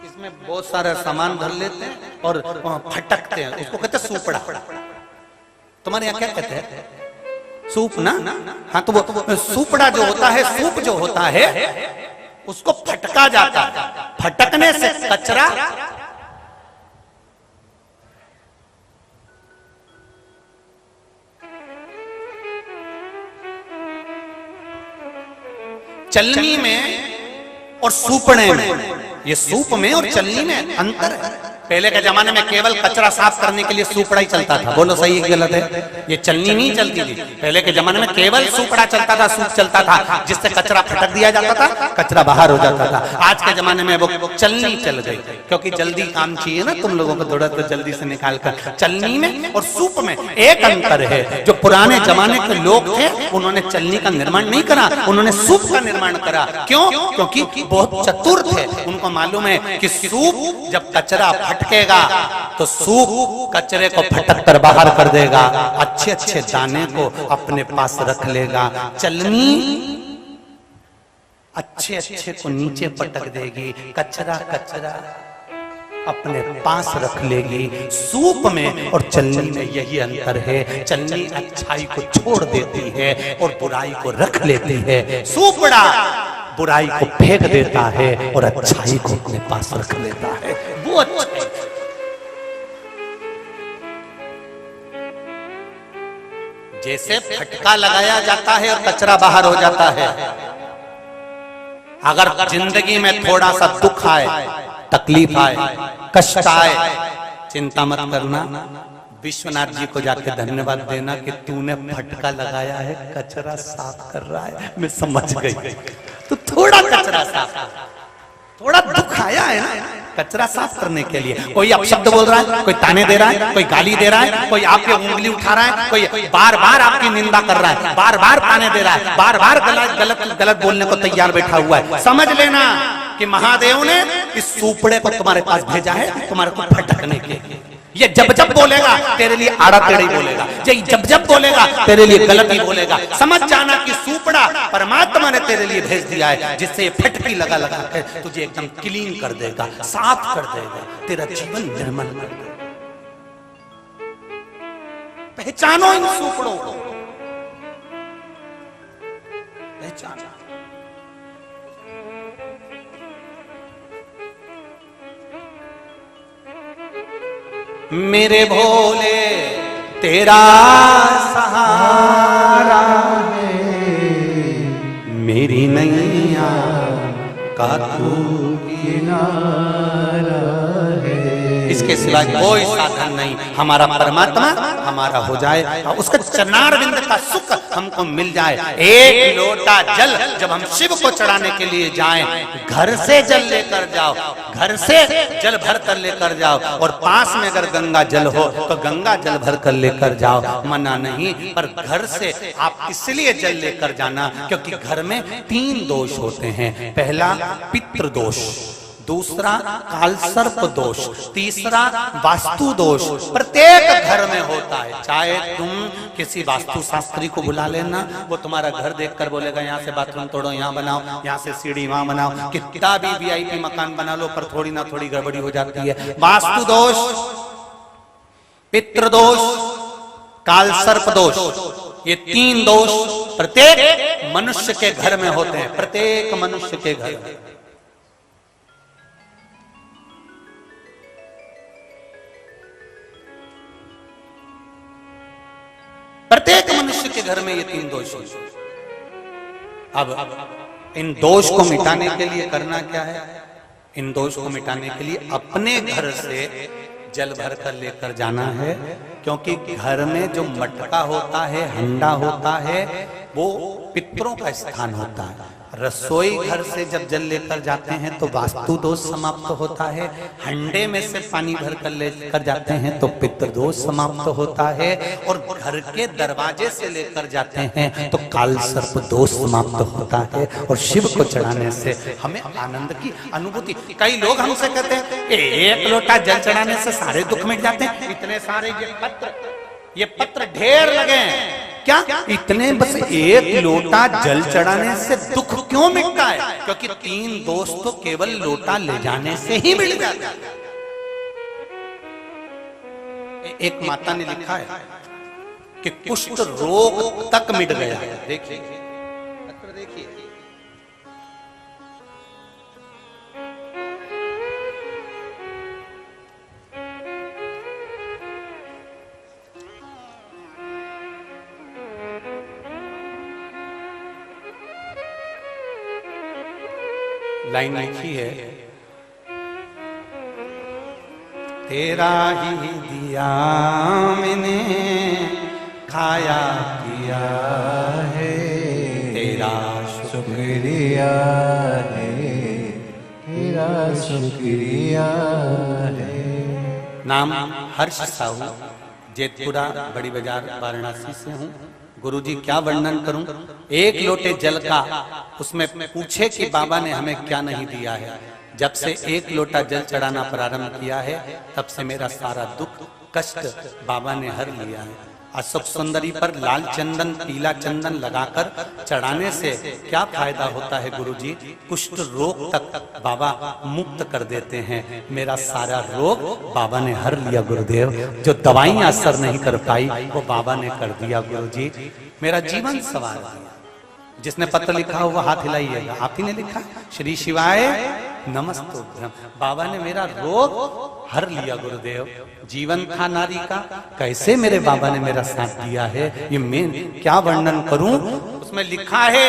Speaker 1: इसमें बहुत सारा सामान भर लेते हैं और फटकते हैं, उसको कहते हैं सूपड़ा। तुम्हारे यहाँ क्या कहते हैं? सूप ना? हाँ, तो वो सूपड़ा जो होता है, सूप जो होता है, उसको फटका जाता है। फटकने से कचरा चलनी में और सूपड़े में, ये सूप में और चलनी में अंतर है। पहले के जमाने में केवल कचरा साफ करने के लिए सूपड़ा ही चलता था। बोलो सही है गलत है? ये चलनी नहीं चलती थी। पहले के जमाने में केवल सूपड़ा चलता था, सूप चलता था, जिससे कचरा फटक दिया जाता था, कचरा बाहर हो जाता था। आज के जमाने में वो चलनी चल गई, क्योंकि जल्दी काम चाहिए ना तुम लोगों को, थोड़ा तो जल्दी से निकाल कर। चलनी में और सूप में एक अंतर है। जो पुराने जमाने के लोग थे, उन्होंने चलनी का निर्माण नहीं करा, उन्होंने सूप का निर्माण करा। क्यों? क्योंकि बहुत चतुर थे। उनको मालूम है कि सूप जब कचरा फटकेगा तो सूप कचरे को फटक कर बाहर कर देगा, अच्छे अच्छे दाने को अपने पास रख लेगा। चलनी अच्छे अच्छे को नीचे पटक देगी, कचरा कचरा अपने पास रख लेगी। सूप में और चलनी में यही अंतर है। चलनी अच्छाई को छोड़ देती है और बुराई को रख लेती है। सूपड़ा बुराई को फेंक देता है और अच्छाई को अपने पास रख लेता है। वो अच्छा है। जैसे फटका लगाया जाता है और कचरा बाहर हो जाता है। अगर जिंदगी में थोड़ा सा दुख आए, तकलीफ आए, कष्ट आए, चिंता मत करना, विश्वनाथ जी को जाके धन्यवाद देना कि तूने फटका लगाया है, कचरा साफ कर रहा है। मैं समझ गई। तो थोड़ा कचरा साफ, थोड़ा दुख आया है ना, कचरा साफ करने के लिए। कोई अपशब्द बोल रहा है, कोई ताने दे रहा है, कोई गाली दे रहा है, कोई आपके उंगली उठा रहा है, कोई बार बार आपकी निंदा कर रहा है, बार बार ताने दे रहा है, बार बार गलत गलत बोलने को तैयार बैठा हुआ है। समझ लेना कि महादेव ने इस सूपड़े को तुम्हारे पास भेजा है तुम्हारे को फटकने के लिए। ये जब जब बोलेगा तेरे लिए आड़ा टेढ़ी बोलेगा, ये जब जब बोलेगा तेरे लिए गलत ही बोलेगा। समझ जाना कि सूपड़ा परमात्मा ने तेरे लिए भेज दिया है, जिससे ये फटकी लगा लगा के तुझे एकदम क्लीन कर देगा, साफ कर देगा, तेरा जीवन निर्मल कर देगा। पहचानो इन सूपड़ों को, पहचानो। मेरे भोले तेरा सहारा है, मेरी नैया का तू किनारा है। इसके सिवा कोई साधन नहीं। हमारा परमात्मा हमारा हो जाए, उसका चरणारविंद का सुख हमको मिल जाए। एक लोटा जल जब हम शिव को चढ़ाने के लिए जाएं, घर से जल लेकर जाओ, घर से जल भर कर लेकर जाओ, और पास में अगर गंगा जल हो तो गंगा जल भर कर लेकर जाओ, मना नहीं। पर घर से आप इसलिए जल लेकर जाना क्योंकि घर में 3 दोष होते हैं। पहला पितृदोष, दूसरा कालसर्प दोष, तीसरा वास्तु दोष। प्रत्येक घर में होता है। चाहे तुम किसी वास्तु शास्त्री को बुला लेना, वो तुम्हारा घर देखकर बोलेगा यहाँ से बाथरूम तोड़ो, यहाँ बनाओ, यहाँ से सीढ़ी वहां बनाओ, कितना भी वीआईपी मकान बना लो, पर थोड़ी ना थोड़ी गड़बड़ी हो जाती है। वास्तु दोष, पितृदोष, कालसर्प दोष, ये 3 दोष प्रत्येक मनुष्य के घर में होते हैं। प्रत्येक मनुष्य के घर में। प्रत्येक मनुष्य के घर में ये 3 दोष हैं। अब इन दोष को मिटाने के लिए करना क्या है? इन दोष को मिटाने के लिए अपने घर से जल भर कर लेकर जाना है, क्योंकि घर में जो मटका होता है, हंडा होता है, वो पितरों का स्थान होता है। रसोई घर से जब जल लेकर जाते हैं तो वास्तु दोष समाप्त होता है। हंडे में से पानी भर कर लेकर जाते हैं तो पितृ दोष समाप्त होता है। और घर के दरवाजे से लेकर जाते हैं तो काल सर्प दोष समाप्त होता है। और शिव को चढ़ाने से हमें आनंद की अनुभूति। कई लोग हमसे कहते हैं 1 लोटा जल चढ़ाने से सारे दुख मिट जाते हैं। इतने सारे ये पत्र ढेर लगे हैं, क्या इतने? बस 1 लोटा जल चढ़ाने से दुख क्यों मिटता है? क्योंकि 3 दोष तो केवल लोटा ले जाने से ही मिट जाता है। एक माता ने लिखा है कि कुष्ठ रोग तक मिट गया। देखिए पत्र देखिए, लाइन लिखी है, तेरा ही दिया मैंने खाया किया है, तेरा
Speaker 2: शुक्रिया है, तेरा शुक्रिया है।
Speaker 1: नाम हर्ष साहू, जेतपुरा बड़ी बाजार वाराणसी से हूँ। गुरुजी क्या वर्णन करूं? 1 लोटे जल का उसमें पूछे कि बाबा ने हमें क्या नहीं दिया है। जब से 1 लोटा जल चढ़ाना प्रारंभ किया है तब से मेरा सारा दुख कष्ट बाबा ने हर लिया है। अशोक सुंदरी पर लाल चंदन पीला चंदन लगाकर चढ़ाने से क्या फायदा होता है गुरुजी? कुष्ठ रोग तक बाबा मुक्त कर देते हैं। मेरा सारा रोग बाबा ने हर लिया गुरुदेव। जो दवाइयां असर नहीं कर पाई वो बाबा ने कर दिया गुरुजी। मेरा जीवन सवार दिया। जिसने पत्र लिखा हो वो हाथ हिलाइएगा। आप ही ने लिखा, श्री शिवाय नमस्तुभ्यम। बाबा ने मेरा रोग हर लिया गुरुदेव। जीवन था नारी का, कैसे मेरे बाबा ने मेरा साथ दिया है, ये मैं क्या वर्णन करूं। उसमें लिखा है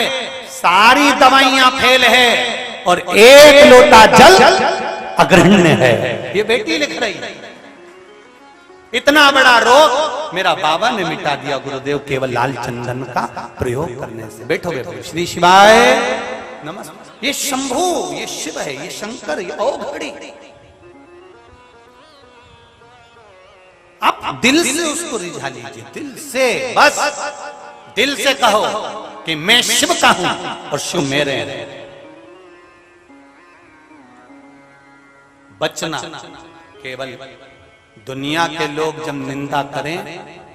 Speaker 1: सारी दवाइयां फेल है और 1 लोटा जल अग्रहण्य है। ये बेटी लिख रही है। इतना बड़ा रोग मेरा बाबा ने मिटा दिया गुरुदेव, केवल लाल चंदन का प्रयोग करने से। बैठो बैठो। श्री शिवाय नमस्ते। ये शंभु, ये शिव है, ये शंकर, ये औघड़ी। आप दिल से उसको रिझा लीजिए, दिल से, बस दिल से कहो कि मैं शिव का हूं और शिव मेरे हैं। बचना केवल दुनिया के लोग जब निंदा करें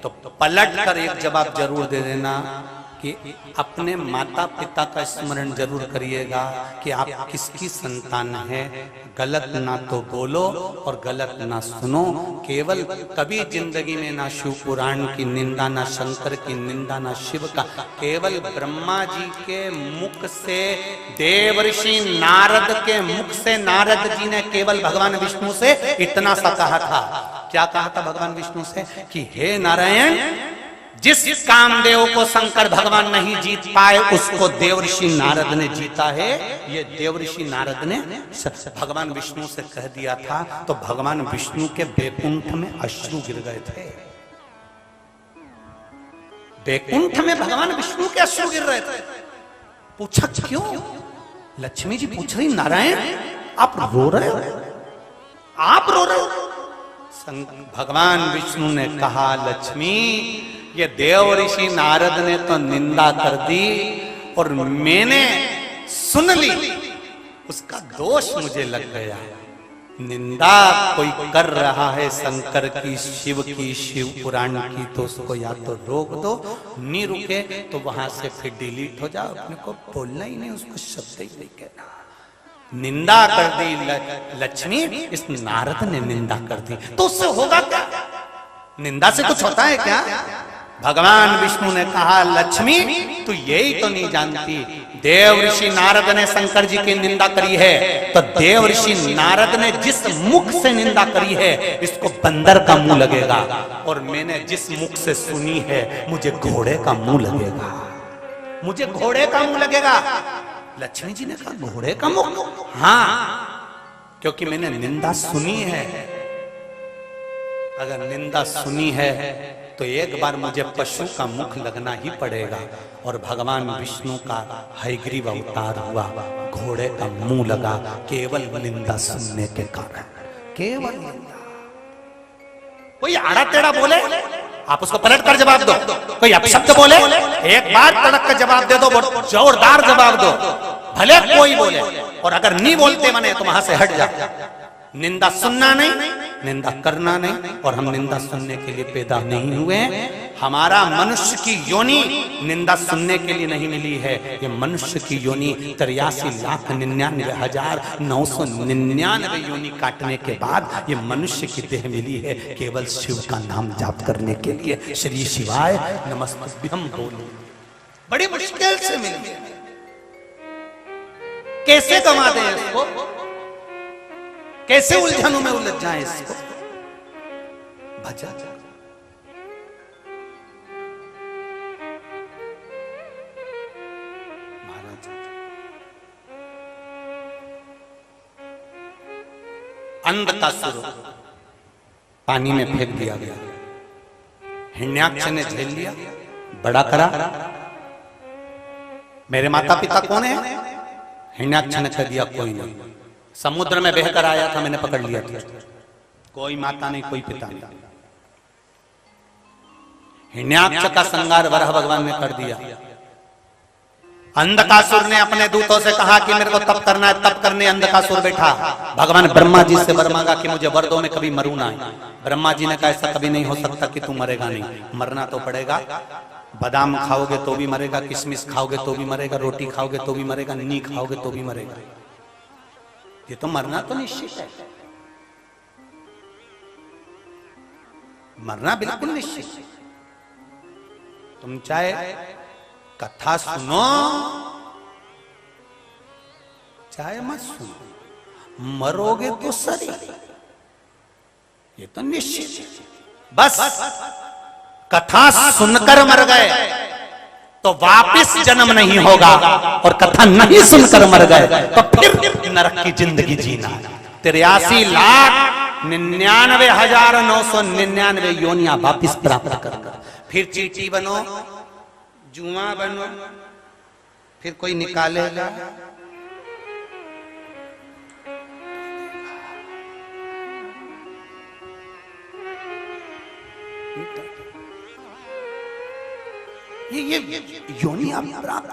Speaker 1: तो पलट कर एक जवाब जरूर दे देना कि अपने माता पिता का स्मरण जरूर करिएगा कि आप किसकी संतान है। गलत ना तो बोलो और गलत ना सुनो। केवल कभी जिंदगी में ना शिव पुराण की निंदा, ना शंकर की निंदा, ना शिव का। केवल ब्रह्मा जी के मुख से, देवर्षि नारद के मुख से नारद जी ने केवल भगवान विष्णु से इतना सा कहा था। क्या कहा था भगवान विष्णु से कि हे नारायण, जिस कामदेव को शंकर भगवान नहीं जीत पाए उसको देवर्षि नारद ने जीता है। ये देवर्षि नारद ने भगवान विष्णु से कह दिया था। तो भगवान विष्णु के बैकुंठ में अश्रु गिर गए थे। बैकुंठ में भगवान विष्णु के अश्रु गिर रहे थे। पूछा क्यों? लक्ष्मी जी पूछ रही, नारायण आप रो रहे हो, आप रो रहे हो। भगवान विष्णु ने कहा, लक्ष्मी ये देव ऋषि नारद ने तो निंदा कर दी और मैंने सुन ली, उसका दोष मुझे लग गया। निंदा कोई कर रहा है शंकर की, शिव की, शिव पुराण की, तो उसको या तो रोक दो, नहीं रुके तो वहां से फिर डिलीट हो जाओ। अपने को बोलना ही नहीं, उसको शब्द ही नहीं कहना। निंदा कर दी लक्ष्मी, इस नारद ने निंदा कर दी, तो उससे होगा क्या? निंदा से कुछ होता है क्या? भगवान विष्णु ने कहा, लक्ष्मी तू यही तो नहीं जानती, देव ऋषि नारद ने शंकर जी की निंदा करी है, तो देव ऋषि नारद ने जिस मुख से निंदा करी है इसको बंदर का मुंह लगेगा, और मैंने जिस मुख से सुनी है मुझे घोड़े का मुंह लगेगा, मुझे घोड़े का मुंह लगेगा। लक्ष्मी जी ने कहा, घोड़े का मुंह? हाँ, क्योंकि मैंने निंदा सुनी है। अगर निंदा सुनी है तो एक बार मुझे पशु का मुख लगना ही पड़ेगा, और भगवान विष्णु का हयग्रीव अवतार हुआ, घोड़े का मुंह लगा, केवल निंदा सुनने के कारण, केवल निंदा। कोई आड़ा टेढ़ा बोले आप उसको पलट कर जवाब दो, कोई अपशब्द बोले एक बार तड़क कर जवाब दे दो, जोरदार जवाब दो, भले कोई बोले, और अगर नहीं बोलते मने तो वहां से हट जा। निंदा सुनना नहीं, निंदा करना नहीं, और हम निंदा सुनने के लिए पैदा नहीं हुए। हमारा मनुष्य की योनि निंदा सुनने के लिए नहीं मिली है, ये मनुष्य की योनि 83,99,999 योनि काटने के बाद ये मनुष्य की देह मिली है, केवल शिव का नाम जाप करने के लिए। श्री शिवाय नमस्तुभ्यम बोलो, बड़ी मुश्किल से मिली, कैसे गंवा दें इसको, कैसे उलझनों में उलझ जाए इसको। भजा महाराज, अंधकासुर पानी में फेंक दिया गया, हिरण्याक्ष ने झेल लिया, बड़ा करा। मेरे माता पिता कौन है? हिरण्याक्ष ने कह दिया, कोई नहीं। समुद्र में बहकर आया था, मैंने पकड़ लिया था, कोई माता नहीं, कोई पिता नहीं। हिरण्याक्ष का संहार वराह भगवान ने कर दिया। अंधकासुर ने अपने दूतों से कहा कि मेरे को तप करना है, तप करने अंधकासुर बैठा। भगवान ब्रह्मा जी से वर मांगा कि मुझे वर दो, मैं कभी मरूं ना। ब्रह्मा जी ने कहा, ऐसा कभी नहीं हो सकता कि तू मरेगा नहीं, मरना तो पड़ेगा। बादाम खाओगे तो भी मरेगा, किशमिश खाओगे तो भी मरेगा, रोटी खाओगे तो भी मरेगा, नी खाओगे तो भी मरेगा, ये तो मरना तो निश्चित है, मरना बिल्कुल निश्चित है। तुम चाहे कथा सुनो चाहे मत सुनो, मरोगे तो सही, ये तो निश्चित है। बस कथा सुनकर मर गए तो वापस जन्म नहीं होगा, और कथा नहीं सुनकर मर गए तो फिर नरक की जिंदगी जीना। 83,99,999 योनियां वापिस प्राप्त कर, फिर चींटी बनो, जुआ बनो, फिर कोई निकालेगा। ये योनि आप प्राप्त